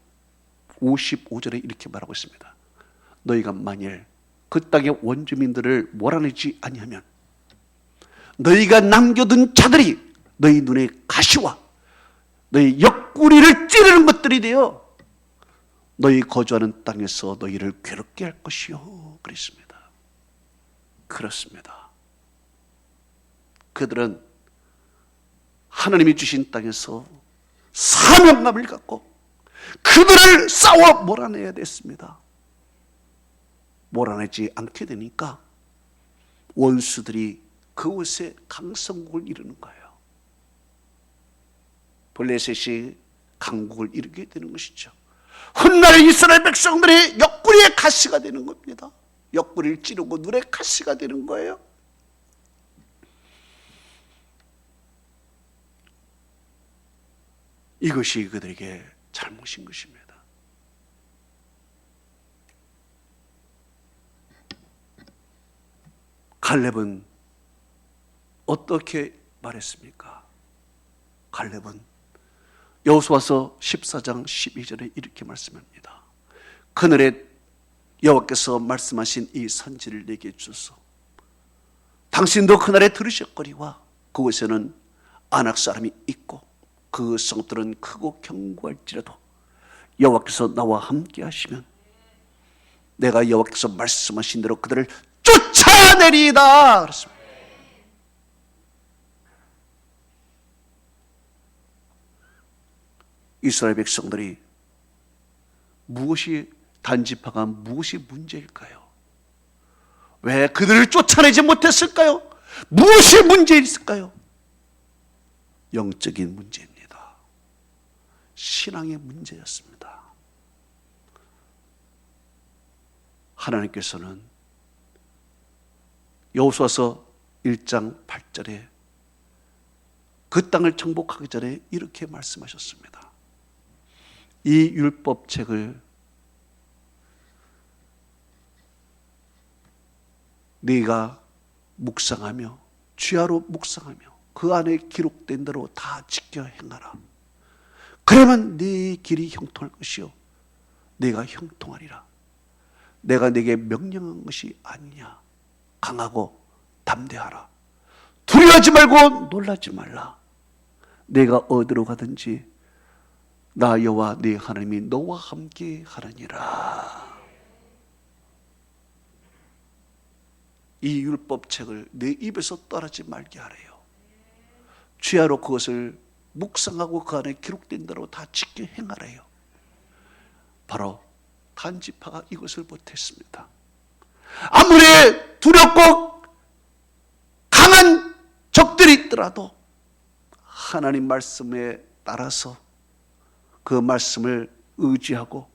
55절에 이렇게 말하고 있습니다. 너희가 만일 그 땅의 원주민들을 몰아내지 아니하면 너희가 남겨둔 자들이 너희 눈에 가시와 너희 옆구리를 찌르는 것들이 되어 너희 거주하는 땅에서 너희를 괴롭게 할 것이요 그랬습니다. 그렇습니다. 그들은 하나님이 주신 땅에서 사명감을 갖고 그들을 싸워 몰아내야 됐습니다. 몰아내지 않게 되니까 원수들이 그곳에 강성국을 이루는 거예요. 블레셋이 강국을 이루게 되는 것이죠. 훗날 이스라엘 백성들이 옆구리에 가시가 되는 겁니다. 옆구리를 찌르고 눈에 가시가 되는 거예요. 이것이 그들에게 잘못인 것입니다. 갈렙은 어떻게 말했습니까? 갈렙은 여호수아서 14장 12절에 이렇게 말씀합니다. 그날에 여호와께서 말씀하신 이 선지를 내게 주소서. 당신도 그날에 들으셨거니와 그곳에는 아낙 사람이 있고 그 성읍들은 크고 견고할지라도 여호와께서 나와 함께 하시면 내가 여호와께서 말씀하신 대로 그들을 쫓아내리이다 그랬습니다. 이스라엘 백성들이 단지파가 무엇이 문제일까요? 왜 그들을 쫓아내지 못했을까요? 무엇이 문제일까요? 영적인 문제입니다. 신앙의 문제였습니다. 하나님께서는 여호수아서 1장 8절에 그 땅을 정복하기 전에 이렇게 말씀하셨습니다. 이 율법책을 네가 묵상하며 주야로 묵상하며 그 안에 기록된 대로 다 지켜 행하라. 그러면 네 길이 형통할 것이요 네가 형통하리라. 내가 네게 명령한 것이 아니냐. 강하고 담대하라. 두려워하지 말고 놀라지 말라. 내가 어디로 가든지 나 여호와 네 하나님이 너와 함께 하느니라. 이 율법책을 내 입에서 떠나지 말게 하래요. 주야로 그것을 묵상하고 그 안에 기록된 대로 다 지켜 행하래요. 바로 단지파가 이것을 못했습니다. 아무리 두렵고 강한 적들이 있더라도 하나님 말씀에 따라서 그 말씀을 의지하고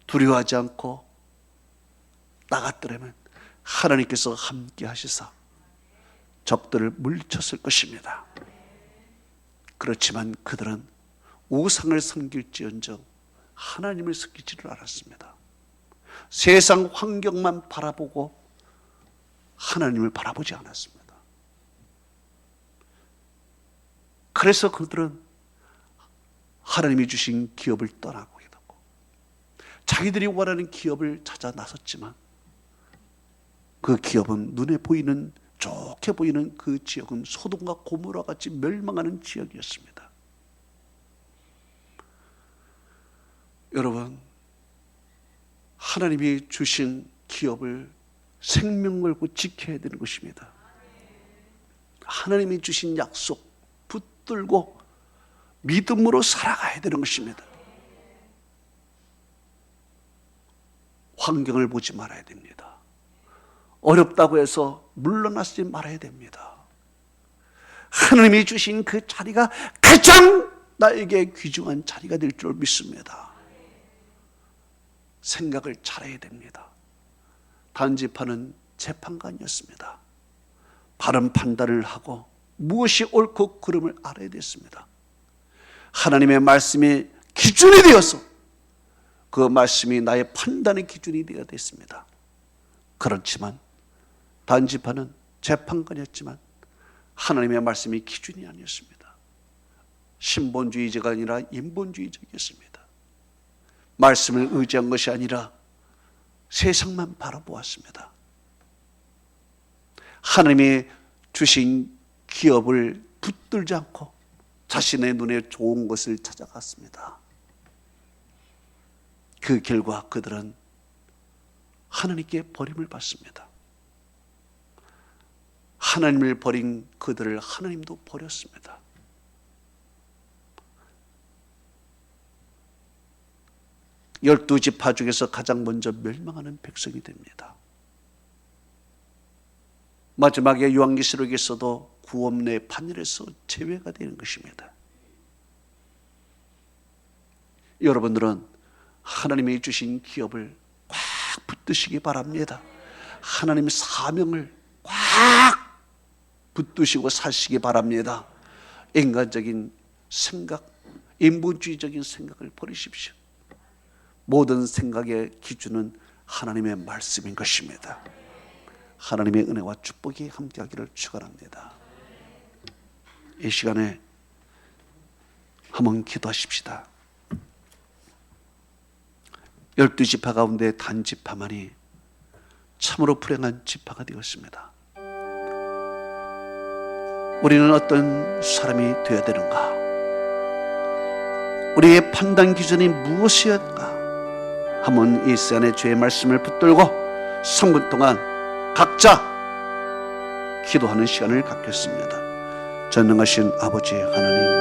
두려워하지 않고 나갔더라면 하나님께서 함께 하시사 적들을 물리쳤을 것입니다. 그렇지만 그들은 우상을 섬길지언정 하나님을 섬기지를 않았습니다. 세상 환경만 바라보고 하나님을 바라보지 않았습니다. 그래서 그들은 하나님이 주신 기업을 떠나고 있었고 자기들이 원하는 기업을 찾아 나섰지만 그 기업은 눈에 보이는 좋게 보이는 그 지역은 소돔과 고모라 같이 멸망하는 지역이었습니다. 여러분, 하나님이 주신 기업을 생명 걸고 지켜야 되는 것입니다. 하나님이 주신 약속 붙들고 믿음으로 살아가야 되는 것입니다. 환경을 보지 말아야 됩니다. 어렵다고 해서 물러나지 말아야 됩니다. 하나님이 주신 그 자리가 가장 나에게 귀중한 자리가 될 줄 믿습니다. 생각을 잘해야 됩니다. 단지파는 재판관이었습니다. 바른 판단을 하고 무엇이 옳고 그름을 알아야 됐습니다. 하나님의 말씀이 기준이 되어서 그 말씀이 나의 판단의 기준이 되어야 됐습니다. 그렇지만 단지파는 재판관이었지만 하나님의 말씀이 기준이 아니었습니다. 신본주의자가 아니라 인본주의적이었습니다. 말씀을 의지한 것이 아니라 세상만 바라보았습니다. 하나님이 주신 기업을 붙들지 않고 자신의 눈에 좋은 것을 찾아갔습니다. 그 결과 그들은 하나님께 버림을 받습니다. 하나님을 버린 그들을 하나님도 버렸습니다. 열두 지파 중에서 가장 먼저 멸망하는 백성이 됩니다. 마지막에 요한계시록에서도 구원의 판결에서 제외가 되는 것입니다. 여러분들은 하나님이 주신 기업을 꽉 붙드시기 바랍니다. 하나님의 사명을 꽉 붙드시고 사시기 바랍니다. 인간적인 생각, 인본주의적인 생각을 버리십시오. 모든 생각의 기준은 하나님의 말씀인 것입니다. 하나님의 은혜와 축복이 함께하기를 축원합니다. 이 시간에 한번 기도하십시다. 12지파 가운데 단지파만이 참으로 불행한 지파가 되었습니다. 우리는 어떤 사람이 되어야 되는가? 우리의 판단 기준이 무엇이었까? 한번 이 시간에 주의 말씀을 붙들고 3분 동안 각자 기도하는 시간을 갖겠습니다. 전능하신 아버지 하나님,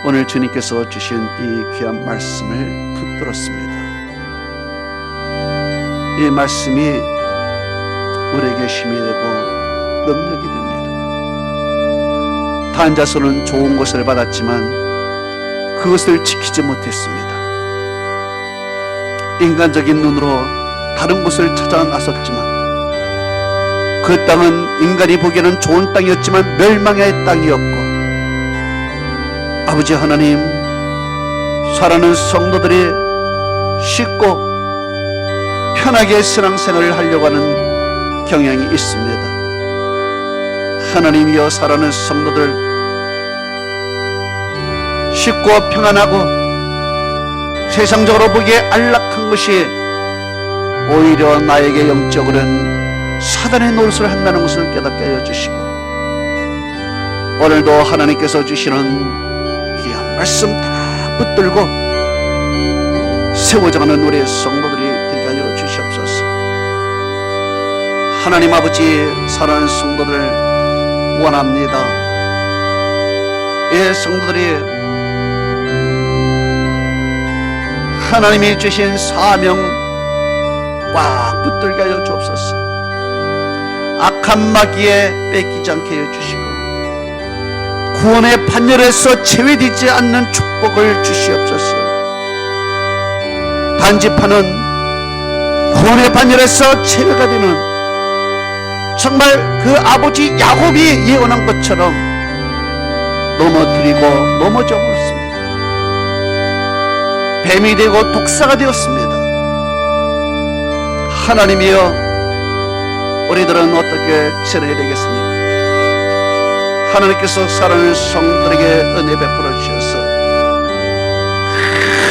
오늘 주님께서 주신 이 귀한 말씀을 붙들었습니다. 이 말씀이 우리에게 힘이 되고 능력이 됩니다. 다른 자손은 좋은 것을 받았지만 그것을 지키지 못했습니다. 인간적인 눈으로 다른 곳을 찾아 나섰지만 그 땅은 인간이 보기에는 좋은 땅이었지만 멸망의 땅이었고, 아버지 하나님, 사랑하는 성도들이 쉽고 편하게 신앙생활을 하려고 하는 경향이 있습니다. 하나님이여, 사랑하는 성도들, 쉽고 평안하고 세상적으로 보기에 안락한 것이 오히려 나에게 영적으로는 사단의 노릇을 한다는 것을 깨닫게 하여 주시고, 오늘도 하나님께서 주시는 귀한 말씀 다 붙들고 세워져가는 우리의 성도들이 되게 하여 주시옵소서. 하나님 아버지, 사랑하는 성도들 원합니다. 예, 성도들이 하나님이 주신 사명 꽉 붙들게 하여 주옵소서. 악한 마귀에 뺏기지 않게 해 주시고 구원의 판결에서 제외되지 않는 축복을 주시옵소서. 단지파는 구원의 판결에서 제외가 되는, 정말 그 아버지 야곱이 예언한 것처럼 넘어뜨리고 넘어져 버렸습니다. 뱀이 되고 독사가 되었습니다. 하나님이여, 우리들은 어떻게 지내야 되겠습니까? 하나님께서 사랑하는 성도들에게 은혜 베풀어 주셔서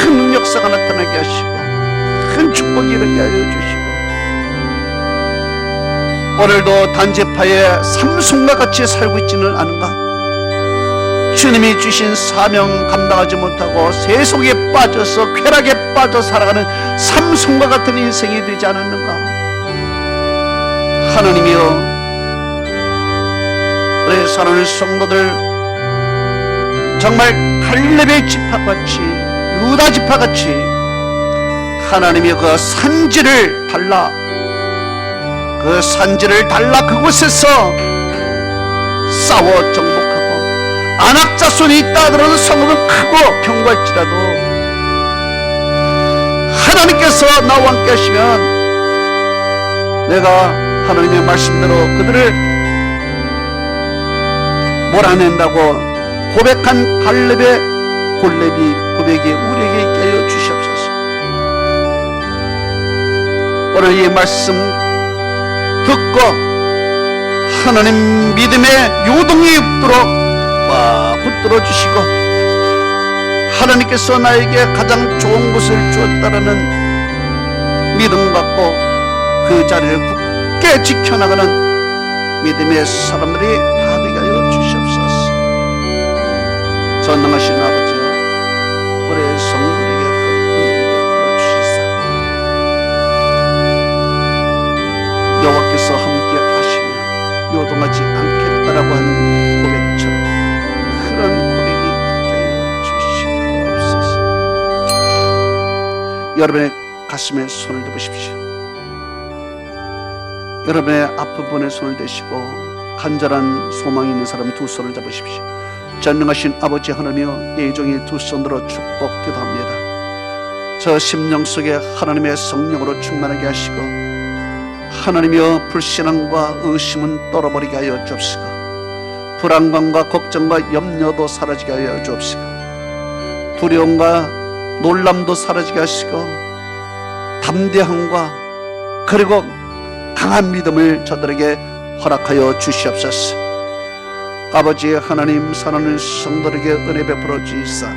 큰 역사가 나타나게 하시고 큰 축복이 이르게 하여 주시고, 오늘도 단지파의 삼손과 같이 살고 있지는 않은가? 주님이 주신 사명 감당하지 못하고 세속에 빠져서 쾌락에 빠져 살아가는 삼손과 같은 인생이 되지 않았는가? 하나님이여, 우리 사랑하는 성도들, 정말 갈렙의 지파같이, 유다 지파같이 하나님의 그 산지를 달라 그곳에서 싸워 정복하고, 안악자손이 있다 하더라도 성읍은 크고 견고할지라도 하나님께서 나와 함께 하시면 내가 하나님의 말씀대로 그들을 몰아낸다고 고백한 갈렙의 고백이 우리에게 있게 하여 주시옵소서. 오늘 이 말씀 듣고 하나님 믿음의 요동이 있도록 붙들어 주시고, 하나님께서 나에게 가장 좋은 것을 주었다라는 믿음 갖고 그 자리를 굳게 지켜나가는 믿음의 사람들이 다 되게 하여 주시옵소서. 전능하신 아버지여, 우리 성도들에게 큰 은혜를 베풀어 주시사 여호와께서 함께 하시며 요동하지 않겠다라고 한 고백처럼 그런 고백이 있게 하여 주시옵소서. 여러분의 가슴에 손을 대보십시오. 여러분의 앞부분에 손을 대시고 간절한 소망이 있는 사람 두 손을 잡으십시오. 전능하신 아버지 하나님이여, 이 종이 두 손으로 축복 기도합니다. 저 심령 속에 하나님의 성령으로 충만하게 하시고, 하나님이여, 불신앙과 의심은 떨어버리게 하여 주옵시고, 불안감과 걱정과 염려도 사라지게 하여 주옵시고, 두려움과 놀람도 사라지게 하시고, 담대함과 그리고 강한 믿음을 저들에게 허락하여 주시옵소서. 아버지 하나님, 사랑하는 성도들에게 은혜 베풀어 주시사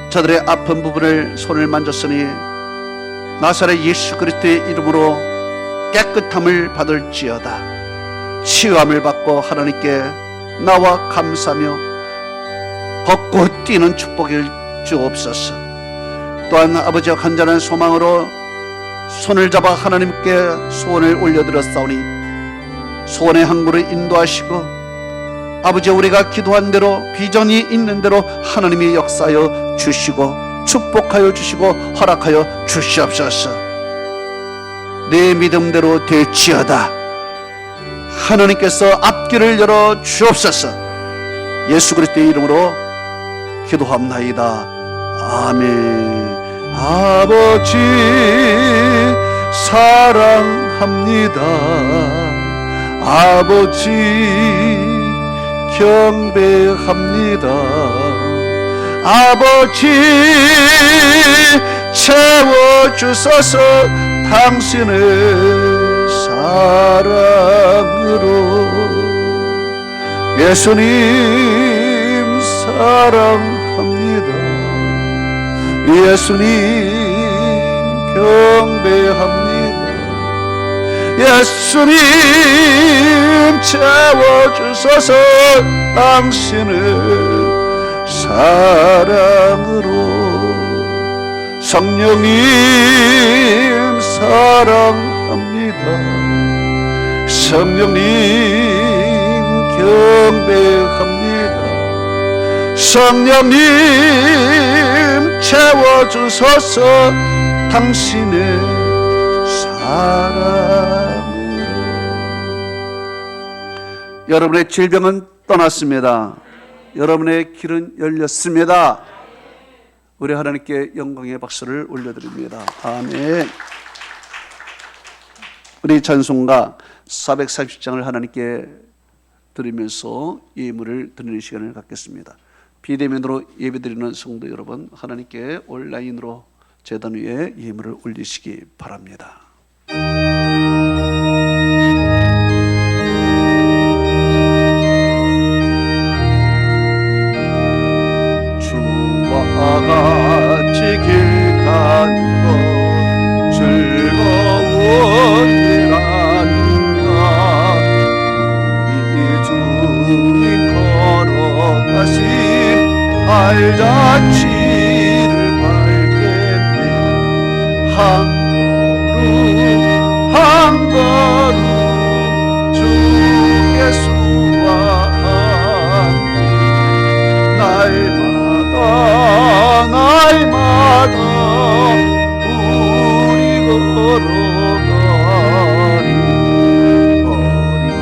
저들의 아픈 부분을 손을 만졌으니 나사렛 예수 그리스도의 이름으로 깨끗함을 받을지어다. 치유함을 받고 하나님께 나와 감사하며 걷고 뛰는 축복을 주옵소서. 또한 아버지와 간절한 소망으로 손을 잡아 하나님께 소원을 올려드렸사오니 소원의 항구를 인도하시고 아버지, 우리가 기도한 대로 비전이 있는 대로 하나님이 역사하여 주시고 축복하여 주시고 허락하여 주시옵소서. 내 믿음대로 될지어다. 하나님께서 앞길을 열어 주옵소서. 예수 그리스도의 이름으로 기도합나이다. 아멘. 아버지 사랑합니다. 아버지 경배합니다. 아버지 채워주소서. 당신의 사랑으로 예수님 사랑합니다. 예수님 경배합니다. 예수님 채워주소서. 당신의 사랑으로 성령님 사랑합니다. 성령님 경배합니다. 성령님 채워주소서. 당신의 사랑으로. 여러분의 질병은 떠났습니다. 여러분의 길은 열렸습니다. 우리 하나님께 영광의 박수를 올려드립니다. 아멘. 우리 찬송가 440장을 하나님께 드리면서 예물을 드리는 시간을 갖겠습니다. 비대면으로 예배드리는 성도 여러분, 하나님께 온라인으로 제단 위에 예물을 올리시기 바랍니다. 주와 같이 길 가는 즐거운 일아닌가. 우리 주님 걸어가신 발자취를 밟겠네. 한 걸음 주 예수와 함께 날마다 우리 걸어가리.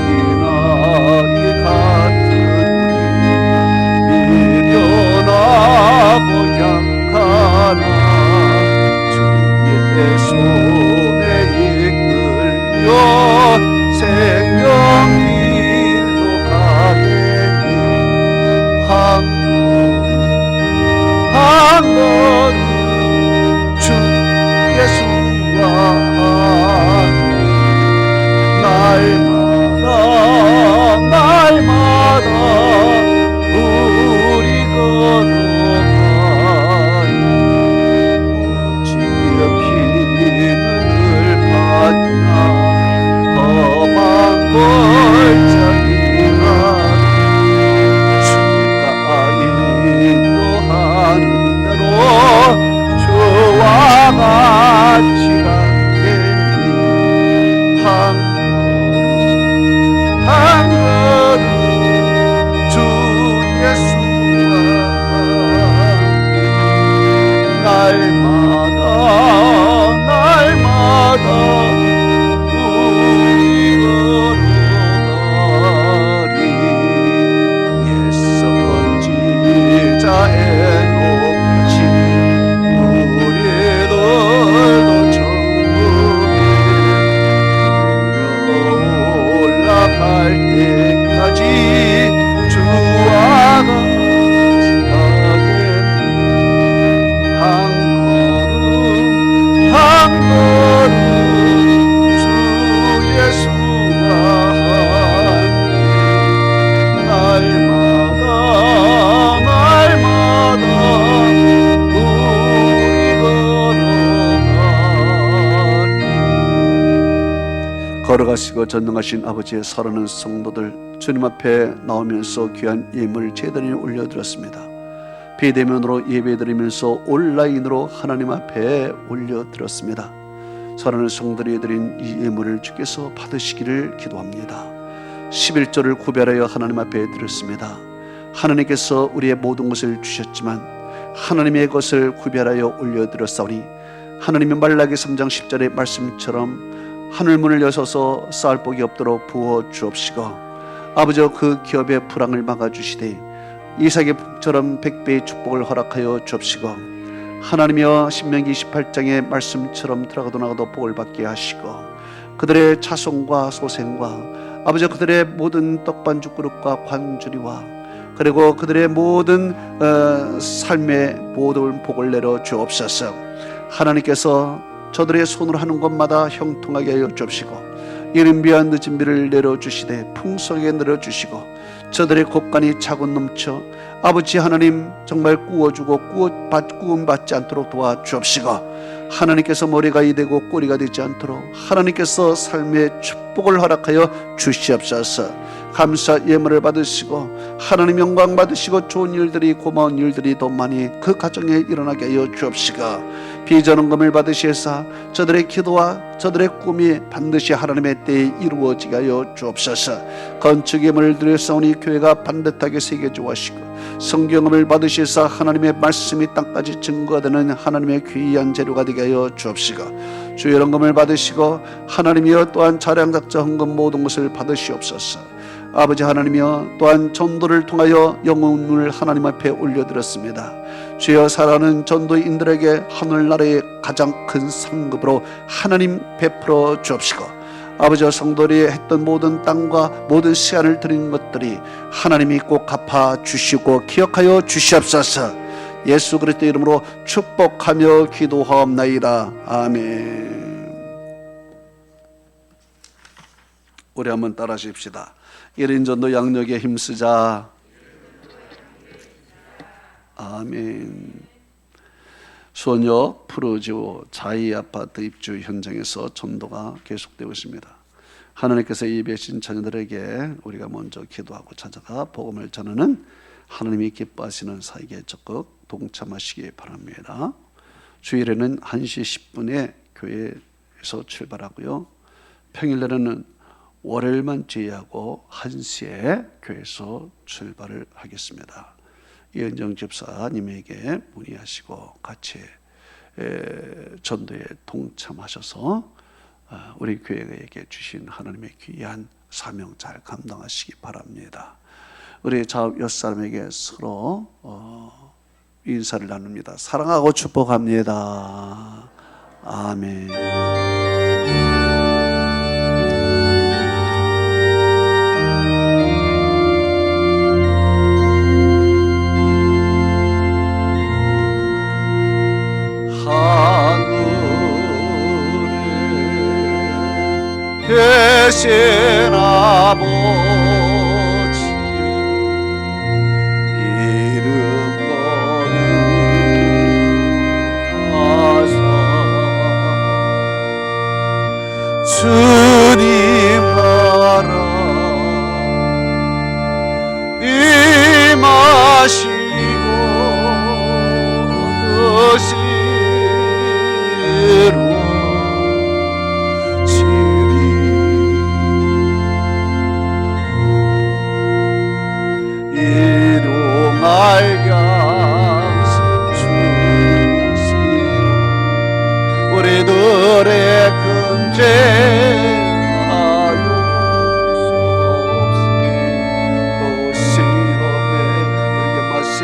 어린아이 같은 우리 미련하고 양가나 주 예수 걸어가시고 전능하신 아버지의 사랑하는 성도들, 주님 앞에 나오면서 귀한 예물 제단에 올려드렸습니다. 비대면으로 예배드리면서 온라인으로 하나님 앞에 올려드렸습니다. 사랑하는 성도들이 드린 이 예물을 주께서 받으시기를 기도합니다. 11조를 구별하여 하나님 앞에 드렸습니다. 하나님께서 우리의 모든 것을 주셨지만 하나님의 것을 구별하여 올려드렸사오니 하나님의 말라기 3장 10절의 말씀처럼 하늘문을 여셔서 쌓을 복이 없도록 부어 주옵시고, 아버지여 그 기업의 불황을 막아주시되 이삭의 복처럼 100배의 축복을 허락하여 주옵시고, 하나님이여 신명기 28장의 말씀처럼 들어가도 나가도 복을 받게 하시고, 그들의 자손과 소생과 아버지여 그들의 모든 떡반죽 그릇과 관주리와 그리고 그들의 모든 삶의 모든 복을 내려 주옵소서. 하나님께서 저들의 손으로 하는 것마다 형통하게 하여 주옵시고, 이른 비와 늦은 비를 내려주시되 풍성하게 내려주시고, 저들의 곳간이 차고 넘쳐 아버지 하나님 정말 구워주고 구원받지 않도록 도와주옵시고, 하나님께서 머리가 이되고 꼬리가 되지 않도록 하나님께서 삶의 축복을 허락하여 주시옵소서. 감사 예물을 받으시고 하나님 영광 받으시고 좋은 일들이, 고마운 일들이 더 많이 그 가정에 일어나게 하여 주옵시고, 비전원금을 받으시사 저들의 기도와 저들의 꿈이 반드시 하나님의 때에 이루어지게 하여 주옵소서. 건축 예물을 드렸사오니 교회가 반듯하게 새겨져 하시고, 성경음을 받으시사 하나님의 말씀이 땅까지 증거가 되는 하나님의 귀한 재료가 되게 하여 주옵시고, 주의 헌금을 받으시고 하나님이여 또한 차량작자 헌금 모든 것을 받으시옵소서. 아버지 하나님이여 또한 전도를 통하여 영혼을 하나님 앞에 올려드렸습니다. 주여 사랑하는 전도인들에게 하늘나라의 가장 큰 상급으로 하나님 베풀어 주옵시고, 아버지와 성도들이 했던 모든 땅과 모든 시간을 드린 것들이 하나님이 꼭 갚아 주시고 기억하여 주시옵소서. 예수 그리스도 이름으로 축복하며 기도하옵나이다. 아멘. 우리 한번 따라하십시다. 1인 전도 양육에 힘쓰자. 아멘. 수원역 푸르지오 자이 아파트 입주 현장에서 전도가 계속되고 있습니다. 하나님께서 예배하신 자녀들에게 우리가 먼저 기도하고 찾아가 복음을 전하는 하나님이 기뻐하시는 사역에 적극 동참하시기 바랍니다. 주일에는 1시 10분에 교회에서 출발하고요, 평일날에는 월요일만 제외하고 1시에 교회에서 출발을 하겠습니다. 이은정 집사님에게 문의하시고 같이 전도에 동참하셔서 우리 교회에게 주신 하나님의 귀한 사명 잘 감당하시기 바랍니다. 우리 좌우 옆 사람에게 서로 인사를 나눕니다. 사랑하고 축복합니다. 아멘. 계신 아버지 이름 거룩하사 주님 나라 임하시고 뜻이 우리들의 큰 죄하여 또 시험에 들게 마신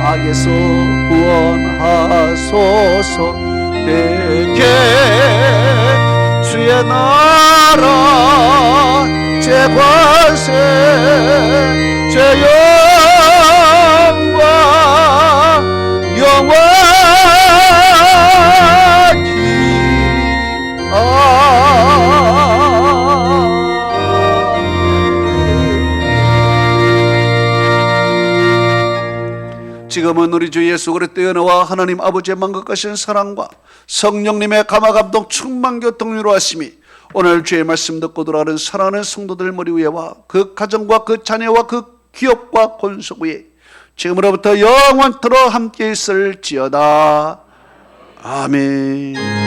악에서 구원하소서. 대개 주의 나라 제관세 제영광 영원히 지금은 우리 주 예수 그리스도의 은혜와 하나님 아버지의 만극하신 사랑과 성령님의 감화 감동 충만 교통으로 하심이 오늘 주의 말씀 듣고 돌아가는 사랑하는 성도들 머리 위에와 그 가정과 그 자녀와 그 기업과 권속 위에 지금으로부터 영원토록 함께 있을지어다. 아멘.